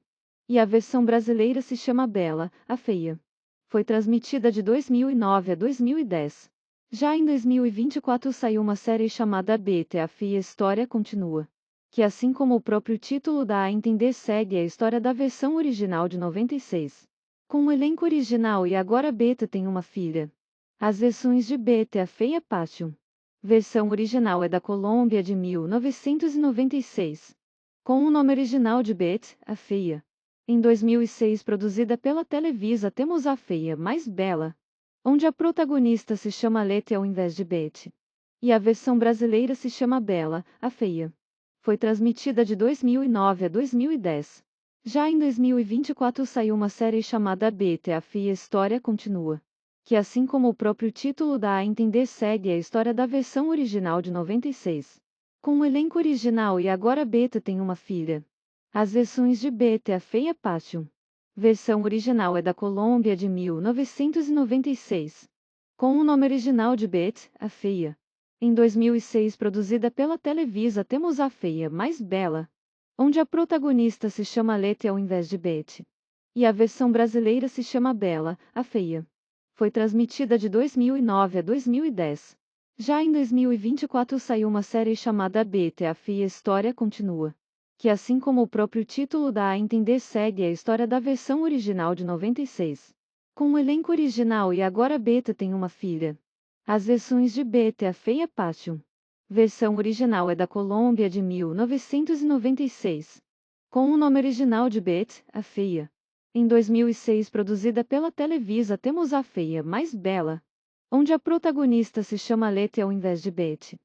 [SPEAKER 1] E a versão brasileira se chama Bela, a Feia. Foi transmitida de 2009 a 2010. Já em 2024 saiu uma série chamada Beta, a Feia História Continua, que assim como o próprio título dá a entender segue a história da versão original de 96. Com o elenco original e agora Beta tem uma filha. As versões de Beta, a Feia Passion. Versão original é da Colômbia de 1996. Com o nome original de Beta, a Feia. Em 2006 produzida pela Televisa temos A Feia Mais Bela, onde a protagonista se chama Letty ao invés de Betty. E a versão brasileira se chama Bela, a Feia. Foi transmitida de 2009 a 2010. Já em 2024 saiu uma série chamada Betty, a Feia, a História Continua, que, assim como o próprio título dá a entender, segue a história da versão original de 96. Com o elenco original e agora Betty tem uma filha. As versões de Betty, a Feia Parte 1. Versão original é da Colômbia de 1996. Com o nome original de Betty, a Feia. Em 2006, produzida pela Televisa, temos A Feia Mais Bela, onde a protagonista se chama Letty ao invés de Betty. E a versão brasileira se chama Bela, a Feia. Foi transmitida de 2009 a 2010. Já em 2024 saiu uma série chamada Betty, a Feia, a História Continua, que, assim como o próprio título dá a entender, segue a história da versão original de 96. Com o elenco original e agora Betty tem uma filha. As versões de Betty, a Feia Parte 1. Versão original é da Colômbia de 1996. Com o nome original de Betty, a Feia. Em 2006, produzida pela Televisa, temos A Feia Mais Bela, onde a protagonista se chama Letty ao invés de Betty.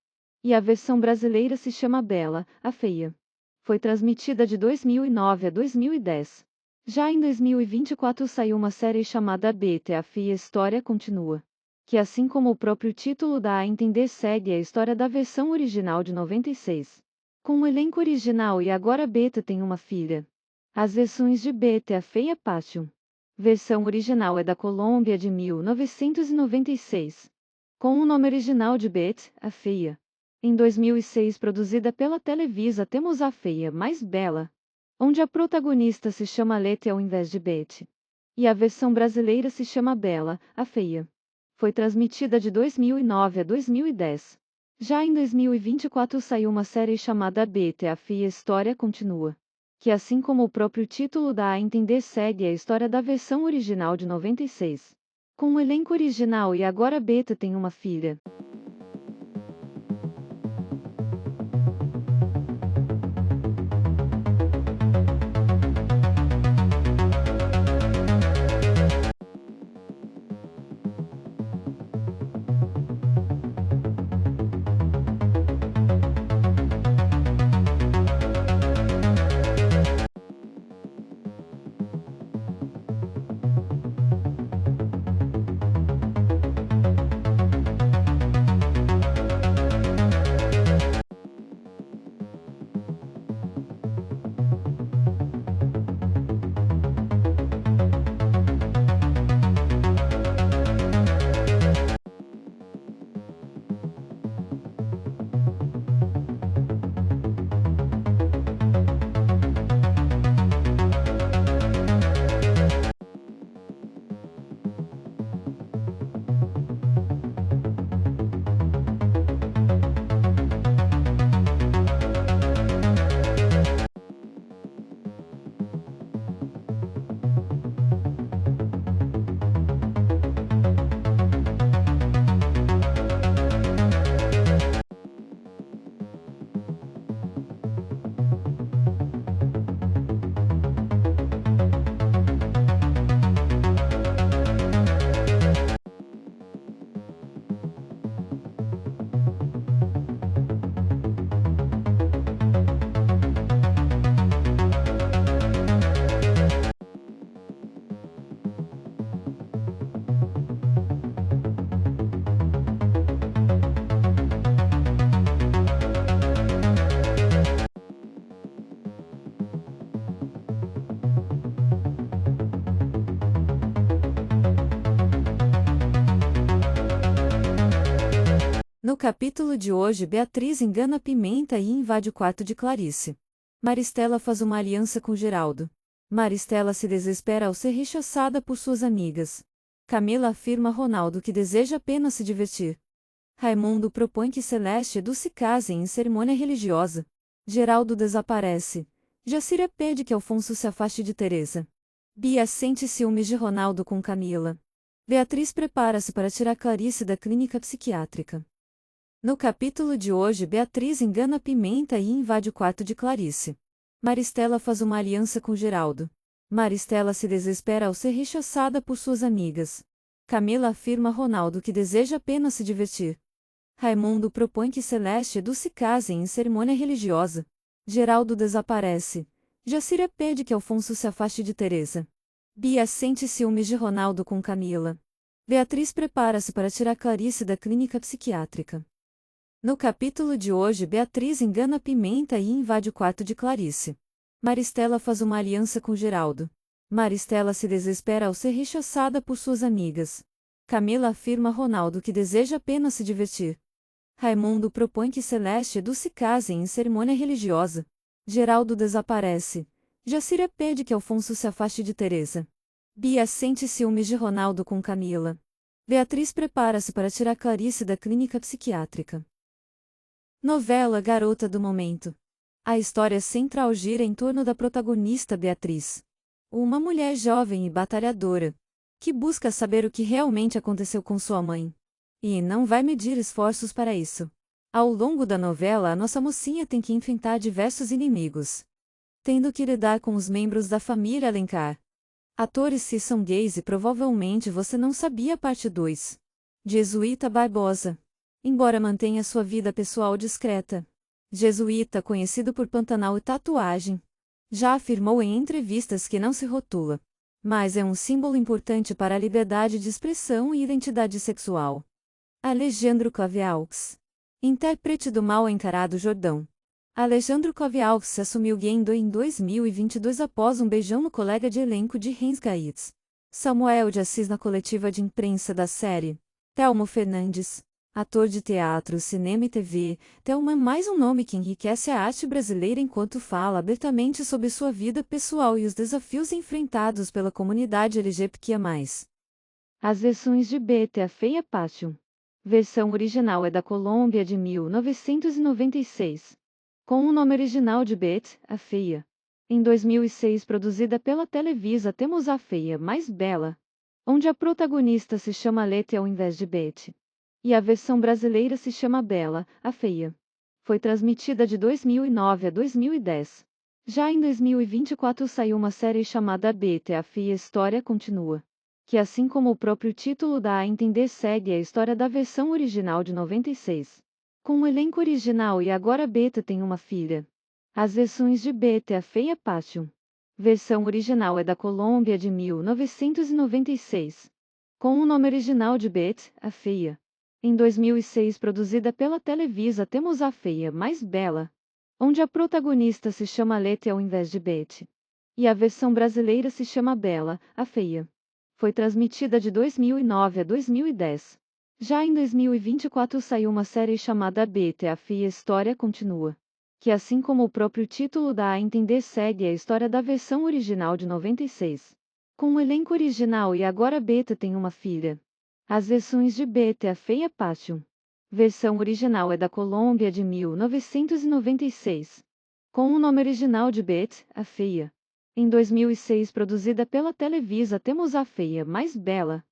[SPEAKER 1] E a versão brasileira se chama Bela, a Feia. Foi transmitida de 2009 a 2010. Já em 2024 saiu uma série chamada Betty, a Feia, a História Continua, que, assim como o próprio título dá a entender, segue a história da versão original de 96. Com o elenco original e agora Betty tem uma filha. As versões de Betty, a Feia Parte 1. Versão original é da Colômbia de 1996. Com o nome original de Betty, a Feia. Em 2006, produzida pela Televisa, temos A Feia Mais Bela, onde a protagonista se chama Letty ao invés de Betty. E a versão brasileira se chama Bela, a Feia. Foi transmitida de 2009 a 2010. Já em 2024 saiu uma série chamada Betty, a Feia, a História Continua, que, assim como o próprio título dá a entender, segue a história da versão original de 96. Com o elenco original e agora Betty tem uma filha. No capítulo de hoje, Beatriz engana Pimenta e invade o quarto de Clarice. Maristela faz uma aliança com Geraldo. Maristela se desespera ao ser rechaçada por suas amigas. Camila afirma a Ronaldo que deseja apenas se divertir. Raimundo propõe que Celeste e Edu se casem em cerimônia religiosa. Geraldo desaparece. Jacira pede que Alfonso se afaste de Teresa. Bia sente ciúmes de Ronaldo com Camila. Beatriz prepara-se para tirar Clarice da clínica psiquiátrica. No capítulo de hoje, Beatriz engana Pimenta e invade o quarto de Clarice. Maristela faz uma aliança com Geraldo. Maristela se desespera ao ser rechaçada por suas amigas. Camila afirma a Ronaldo que deseja apenas se divertir. Raimundo propõe que Celeste e Edu se casem em cerimônia religiosa. Geraldo desaparece. Jacira pede que Alfonso se afaste de Teresa. Bia sente ciúmes de Ronaldo com Camila. Beatriz prepara-se para tirar Clarice da clínica psiquiátrica. No capítulo de hoje, Beatriz engana Pimenta e invade o quarto de Clarice. Maristela faz uma aliança com Geraldo. Maristela se desespera ao ser rechaçada por suas amigas. Camila afirma a Ronaldo que deseja apenas se divertir. Raimundo propõe que Celeste e Edu se casem em cerimônia religiosa. Geraldo desaparece. Jacira pede que Alfonso se afaste de Teresa. Bia sente ciúmes de Ronaldo com Camila. Beatriz prepara-se para tirar Clarice da clínica psiquiátrica. Novela Garota do Momento. A história central gira em torno da protagonista Beatriz. Uma mulher jovem e batalhadora, que busca saber o que realmente aconteceu com sua mãe. E não vai medir esforços para isso. Ao longo da novela, a nossa mocinha tem que enfrentar diversos inimigos, tendo que lidar com os membros da família Alencar. Atores se são gays e provavelmente você não sabia parte 2. Jesuíta Barbosa. Embora mantenha sua vida pessoal discreta, Jesuíta, conhecido por Pantanal e tatuagem, já afirmou em entrevistas que não se rotula, mas é um símbolo importante para a liberdade de expressão e identidade sexual. Alejandro Claviaux. Intérprete do mal encarado Jordão. Alejandro Claviaux se assumiu gay em 2022 após um beijão no colega de elenco de Hans Gaitz, Samuel de Assis, na coletiva de imprensa da série. Telmo Fernandes. Ator de teatro, cinema e TV, Telmo é mais um nome que enriquece a arte brasileira enquanto fala abertamente sobre sua vida pessoal e os desafios enfrentados pela comunidade LGBTQIA+. As versões de Betty a Feia Passion. Versão original é da Colômbia de 1996. Com o nome original de Betty, a Feia. Em 2006, produzida pela Televisa, temos A Feia Mais Bela, onde a protagonista se chama Letty ao invés de Betty. E a versão brasileira se chama Bela, a Feia. Foi transmitida de 2009 a 2010. Já em 2024 saiu uma série chamada Betty a Feia História Continua, que, assim como o próprio título dá a entender, segue a história da versão original de 96. Com o elenco original e agora Betty tem uma filha. As versões de Betty a Feia Passion. Versão original é da Colômbia de 1996. Com o nome original de Betty, a Feia. Em 2006, produzida pela Televisa, temos A Feia Mais Bela, onde a protagonista se chama Letty ao invés de Betty. E a versão brasileira se chama Bela, a Feia. Foi transmitida de 2009 a 2010. Já em 2024 saiu uma série chamada Betty a Feia História Continua, que, assim como o próprio título dá a entender, segue a história da versão original de 96. Com o elenco original e agora Betty tem uma filha. As versões de Betty a Feia Passion. Versão original é da Colômbia de 1996. Com o nome original de Betty, a Feia. Em 2006, produzida pela Televisa, temos A Feia Mais Bela,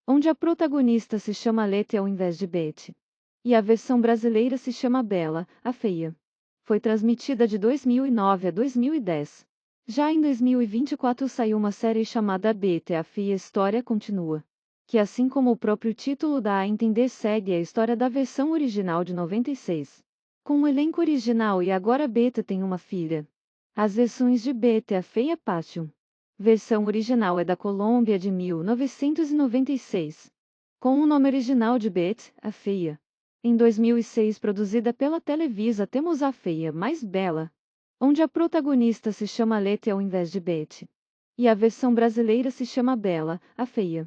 [SPEAKER 1] onde a protagonista se chama Letty ao invés de Betty. E a versão brasileira se chama Bela, a Feia. Foi transmitida de 2009 a 2010. Já em 2024 saiu uma série chamada Betty a Feia História Continua, que, assim como o próprio título dá a entender, segue a história da versão original de 96. Com o elenco original e agora Betty tem uma filha. As versões de Betty a Feia Passion. Versão original é da Colômbia de 1996. Com o nome original de Betty, a Feia. Em 2006, produzida pela Televisa, temos A Feia Mais Bela, onde a protagonista se chama Letty ao invés de Betty. E a versão brasileira se chama Bela, a Feia.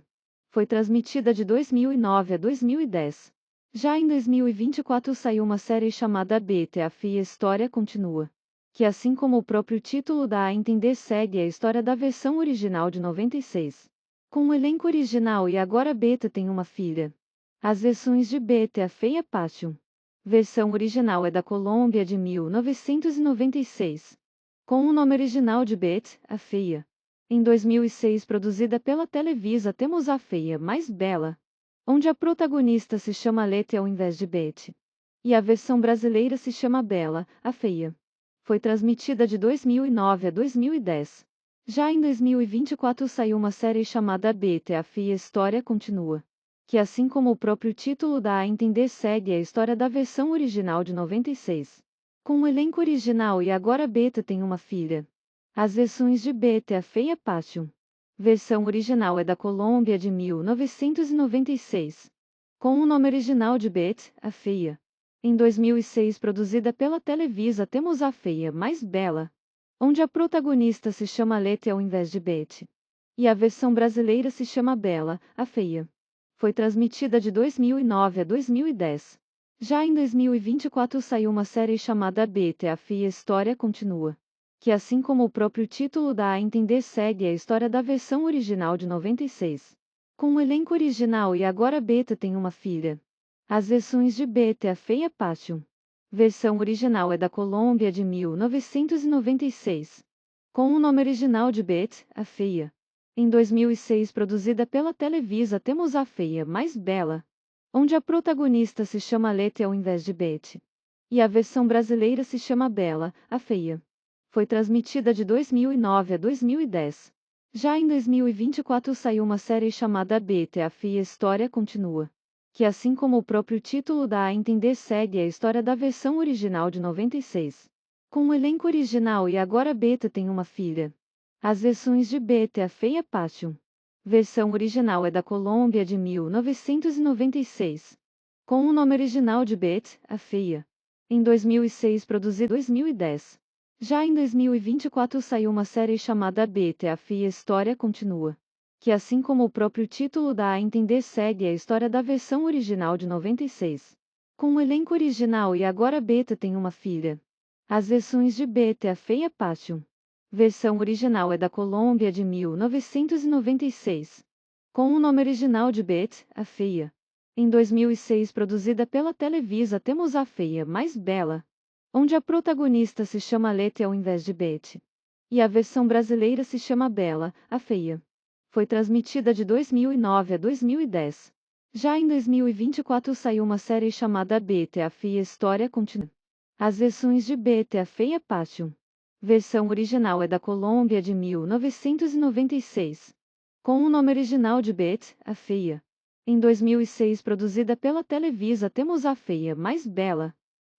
[SPEAKER 1] Foi transmitida de 2009 a 2010. Já em 2024 saiu uma série chamada Betty a Feia História Continua, que, assim como o próprio título dá a entender, segue a história da versão original de 96. Com o elenco original e agora Betty tem uma filha. As versões de Betty a Feia Passion. Versão original é da Colômbia de 1996. Com o nome original de Betty, a Feia. Em 2006, produzida pela Televisa, temos A Feia Mais Bela, onde a protagonista se chama Letty ao invés de Betty. E a versão brasileira se chama Bela, a Feia. Foi transmitida de 2009 a 2010. Já em 2024 saiu uma série chamada Betty, a Fia História Continua, que assim como o próprio título dá a entender segue a história da versão original de 96. Com o elenco original e agora Beta tem uma filha. As versões de Betty, a Feia Passion. Versão original é da Colômbia de 1996. Com o nome original de Betty, a Feia. Em 2006 produzida pela Televisa temos A Feia Mais Bela, onde a protagonista se chama Letty ao invés de Betty. E a versão brasileira se chama Bela, a Feia. Foi transmitida de 2009 a 2010. Já em 2024 saiu uma série chamada Betty, a Fia História Continua, que assim como o próprio título dá a entender segue a história da versão original de 96. Com o elenco original e agora Beta tem uma filha. As versões de Betty, a Feia Passion. Versão original é da Colômbia de 1996. Com o nome original de Betty, a Feia. Em 2006 produzida pela Televisa temos A Feia Mais Bela, onde a protagonista se chama Letty ao invés de Betty. E a versão brasileira se chama Bela, a Feia. Foi transmitida de 2009 a 2010. Já em 2024 saiu uma série chamada Betty, a Fia História Continua, que assim como o próprio título dá a entender segue a história da versão original de 96. Com o elenco original e agora Beta tem uma filha. As versões de Betty, a Feia Passion. Versão original é da Colômbia de 1996. Com o nome original de Betty, a Feia. Em 2006 produzido em 2010. Já em 2024 saiu uma série chamada Betty, a Fia História Continua, que assim como o próprio título dá a entender segue a história da versão original de 96. Com o elenco original e agora Beta tem uma filha. As versões de Betty, a Feia Passion. Versão original é da Colômbia de 1996. Com o nome original de Betty, a Feia. Em 2006 produzida pela Televisa temos A Feia Mais Bela, onde a protagonista se chama Letty ao invés de Betty. E a versão brasileira se chama Bela, a Feia. Foi transmitida de 2009 a 2010. Já em 2024 saiu uma série chamada Betty, a Fia História Continua. As versões de Betty, a Feia Passion. Versão original é da Colômbia de 1996. Com o nome original de Betty, a Feia. Em 2006 produzida pela Televisa temos A Feia Mais Bela,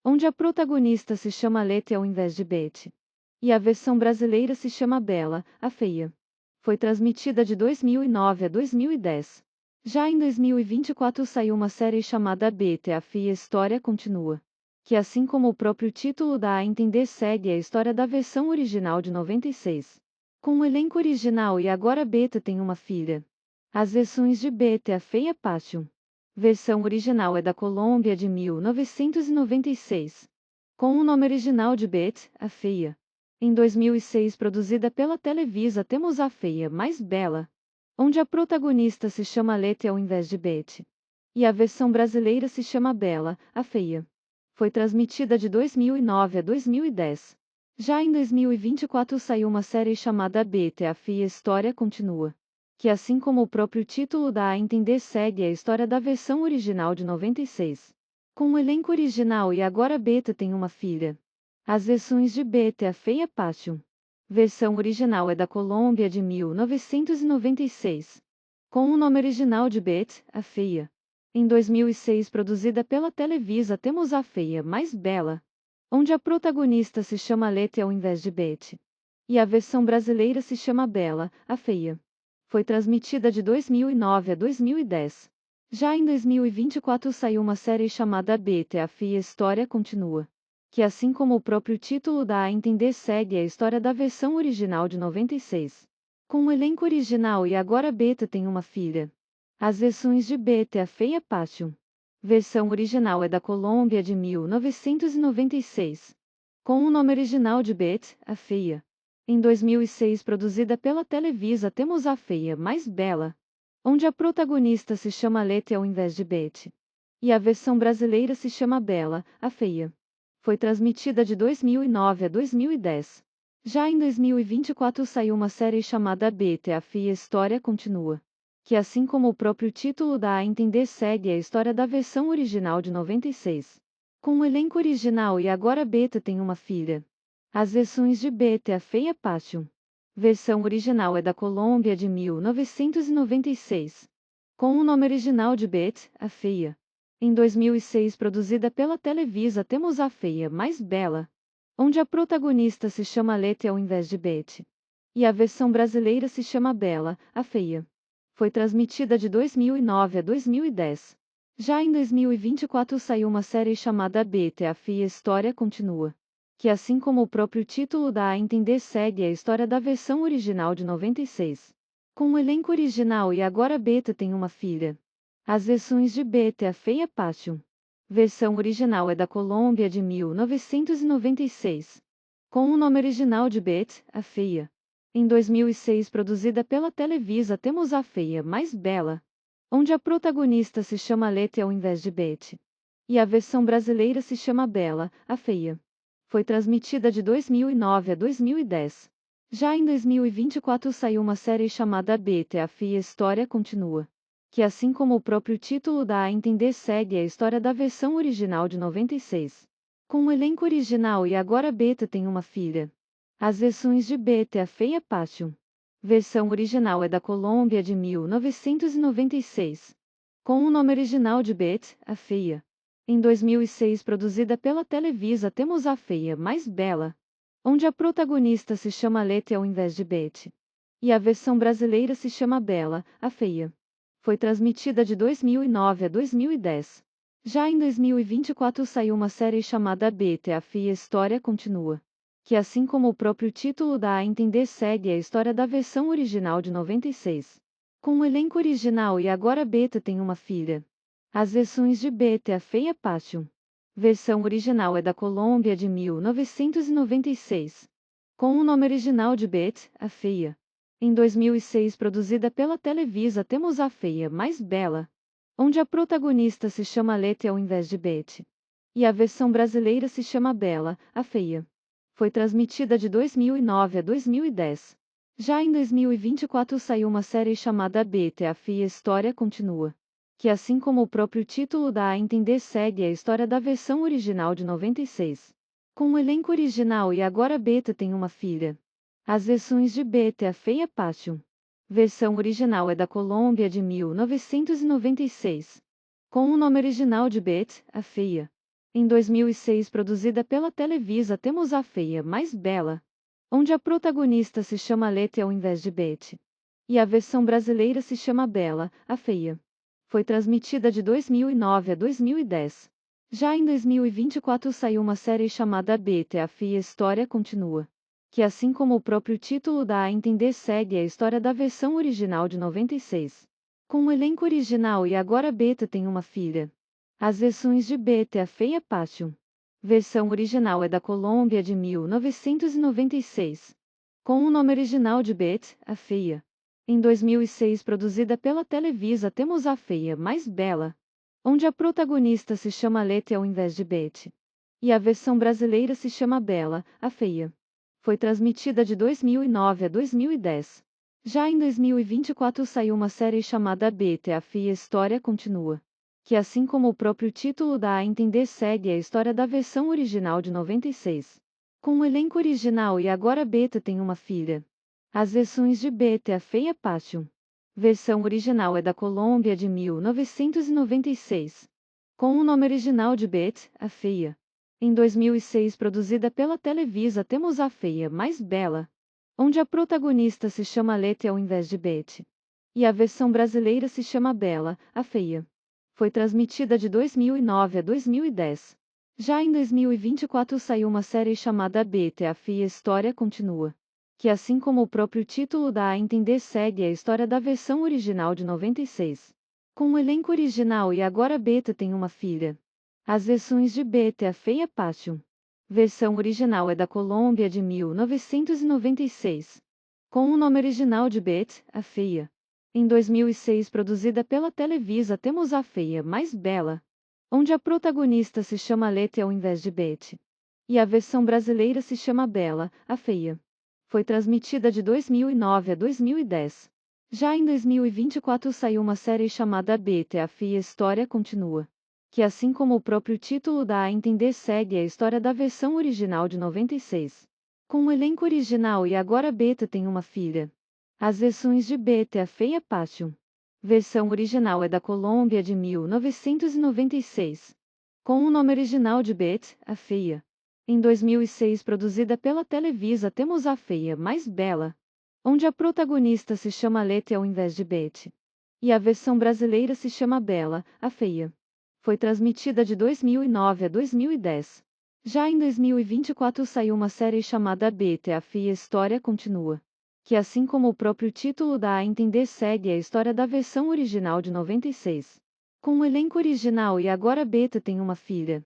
[SPEAKER 1] onde a protagonista se chama Letty ao invés de Betty. E a versão brasileira se chama Bela, a Feia. Foi transmitida de 2009 a 2010. Já em 2024 saiu uma série chamada Betty, a Fia História Continua, que assim como o próprio título dá a entender segue a história da versão original de 96. Com o elenco original e agora Beta tem uma filha. As versões de Betty, a Feia Passion. Versão original é da Colômbia de 1996. Com o nome original de Betty, a Feia. Em 2006 produzida pela Televisa temos A Feia Mais Bela, onde a protagonista se chama Letty ao invés de Betty. E a versão brasileira se chama Bela, a Feia. Foi transmitida de 2009 a 2010. Já em 2024 saiu uma série chamada Betty, a Fia História Continua, que assim como o próprio título dá a entender segue a história da versão original de 96. Com o elenco original e agora Beta tem uma filha. As versões de Betty, a Feia Passion. Versão original é da Colômbia de 1996. Com o nome original de Betty, a Feia. Em 2006 produzida pela Televisa temos A Feia Mais Bela, onde a protagonista se chama Letty ao invés de Betty. E a versão brasileira se chama Bela, a Feia. Foi transmitida de 2009 a 2010. Já em 2024 saiu uma série chamada Betty, a Fia História Continua, que assim como o próprio título dá a entender segue a história da versão original de 96. Com o elenco original e agora Beta tem uma filha. As versões de Betty, a Feia Passion. Versão original é da Colômbia de 1996. Com o nome original de Betty, a Feia. Em 2006 produzida pela Televisa temos A Feia Mais Bela, onde a protagonista se chama Letty ao invés de Betty. E a versão brasileira se chama Bela, a Feia. Foi transmitida de 2009 a 2010. Já em 2024 saiu uma série chamada Betty, a Fia História Continua, que assim como o próprio título dá a entender segue a história da versão original de 96. Com o elenco original e agora Beta tem uma filha. As versões de Betty, a Feia Passion. Versão original é da Colômbia de 1996. Com o nome original de Betty, a Feia. Em 2006, produzida pela Televisa, temos A Feia Mais Bela, onde a protagonista se chama Letty ao invés de Betty. E a versão brasileira se chama Bela, a Feia. Foi transmitida de 2009 a 2010. Já em 2024 saiu uma série chamada Betty, a Feia História Continua, que assim como o próprio título dá a entender segue a história da versão original de 96. Com o elenco original e agora Betty tem uma filha. As versões de Betty, a Feia Passion. Versão original é da Colômbia de 1996. Com o nome original de Betty, a Feia. Em 2006, produzida pela Televisa, temos A Feia Mais Bela, onde a protagonista se chama Letty ao invés de Betty. E a versão brasileira se chama Bela, a Feia. Foi transmitida de 2009 a 2010. Já em 2024 saiu uma série chamada Betty, a Feia História Continua, que assim como o próprio título dá a entender segue a história da versão original de 96. Com o elenco original e agora Betty tem uma filha. As versões de Betty, a Feia Passion. Versão original é da Colômbia de 1996. Com o nome original de Betty, a Feia. Em 2006, produzida pela Televisa, temos A Feia Mais Bela, onde a protagonista se chama Letty ao invés de Betty. E a versão brasileira se chama Bela, a Feia. Foi transmitida de 2009 a 2010. Já em 2024 saiu uma série chamada Betty, a Feia História Continua, que assim como o próprio título dá a entender segue a história da versão original de 96. Com o elenco original e agora Betty tem uma filha. As versões de Betty, a Feia Passion. Versão original é da Colômbia de 1996. Com o nome original de Betty, a Feia. Em 2006, produzida pela Televisa, temos A Feia Mais Bela, onde a protagonista se chama Letty ao invés de Betty. E a versão brasileira se chama Bela, a Feia. Foi transmitida de 2009 a 2010. Já em 2024 saiu uma série chamada Betty, a Feia História Continua, que assim como o próprio título dá a entender segue a história da versão original de 96. Com o elenco original e agora Betty tem uma filha. As versões de Betty, a Feia Passion. Versão original é da Colômbia de 1996. Com o nome original de Betty, a Feia. Em 2006, produzida pela Televisa, temos A Feia Mais Bela, onde a protagonista se chama Letty ao invés de Betty. E a versão brasileira se chama Bela, a Feia. Foi transmitida de 2009 a 2010. Já em 2024 saiu uma série chamada Betty, a Feia História Continua, que assim como o próprio título dá a entender segue a história da versão original de 96. Com o elenco original e agora Betty tem uma filha. As versões de Betty, a Feia Passion. Versão original é da Colômbia de 1996. Com o nome original de Betty, a Feia. Em 2006, produzida pela Televisa, temos A Feia Mais Bela, onde a protagonista se chama Letty ao invés de Betty. E a versão brasileira se chama Bela, a Feia. Foi transmitida de 2009 a 2010. Já em 2024 saiu uma série chamada Betty, a Feia História Continua, que assim como o próprio título dá a entender segue a história da versão original de 96. Com o elenco original e agora Betty tem uma filha. As versões de Betty, a Feia Passion. Versão original é da Colômbia de 1996. Com o nome original de Betty, a Feia. Em 2006, produzida pela Televisa, temos A Feia Mais Bela, onde a protagonista se chama Letty ao invés de Betty. E a versão brasileira se chama Bela, a Feia. Foi transmitida de 2009 a 2010. Já em 2024 saiu uma série chamada Betty, a Feia História Continua, que assim como o próprio título dá a entender segue a história da versão original de 96. Com o elenco original e agora Betty tem uma filha. As versões de Betty, a Feia Passion. Versão original é da Colômbia de 1996. Com o nome original de Betty, a Feia. Em 2006, produzida pela Televisa, temos A Feia Mais Bela, onde a protagonista se chama Letty ao invés de Betty. E a versão brasileira se chama Bela, a Feia. Foi transmitida de 2009 a 2010. Já em 2024 saiu uma série chamada Betty, a Feia História Continua, que assim como o próprio título dá a entender segue a história da versão original de 96. Com o elenco original e agora Beta tem uma filha. As versões de Beta a Feia Passion. Versão original é da Colômbia de 1996. Com o nome original de Beta, a Feia. Em 2006 produzida pela Televisa temos A Feia Mais Bela, onde a protagonista se chama Letty ao invés de Betty. E a versão brasileira se chama Bela, a Feia. Foi transmitida de 2009 a 2010. Já em 2024 saiu uma série chamada Betty a Feia História Continua, que assim como o próprio título dá a entender segue a história da versão original de 96. Com o elenco original e agora Betty tem uma filha.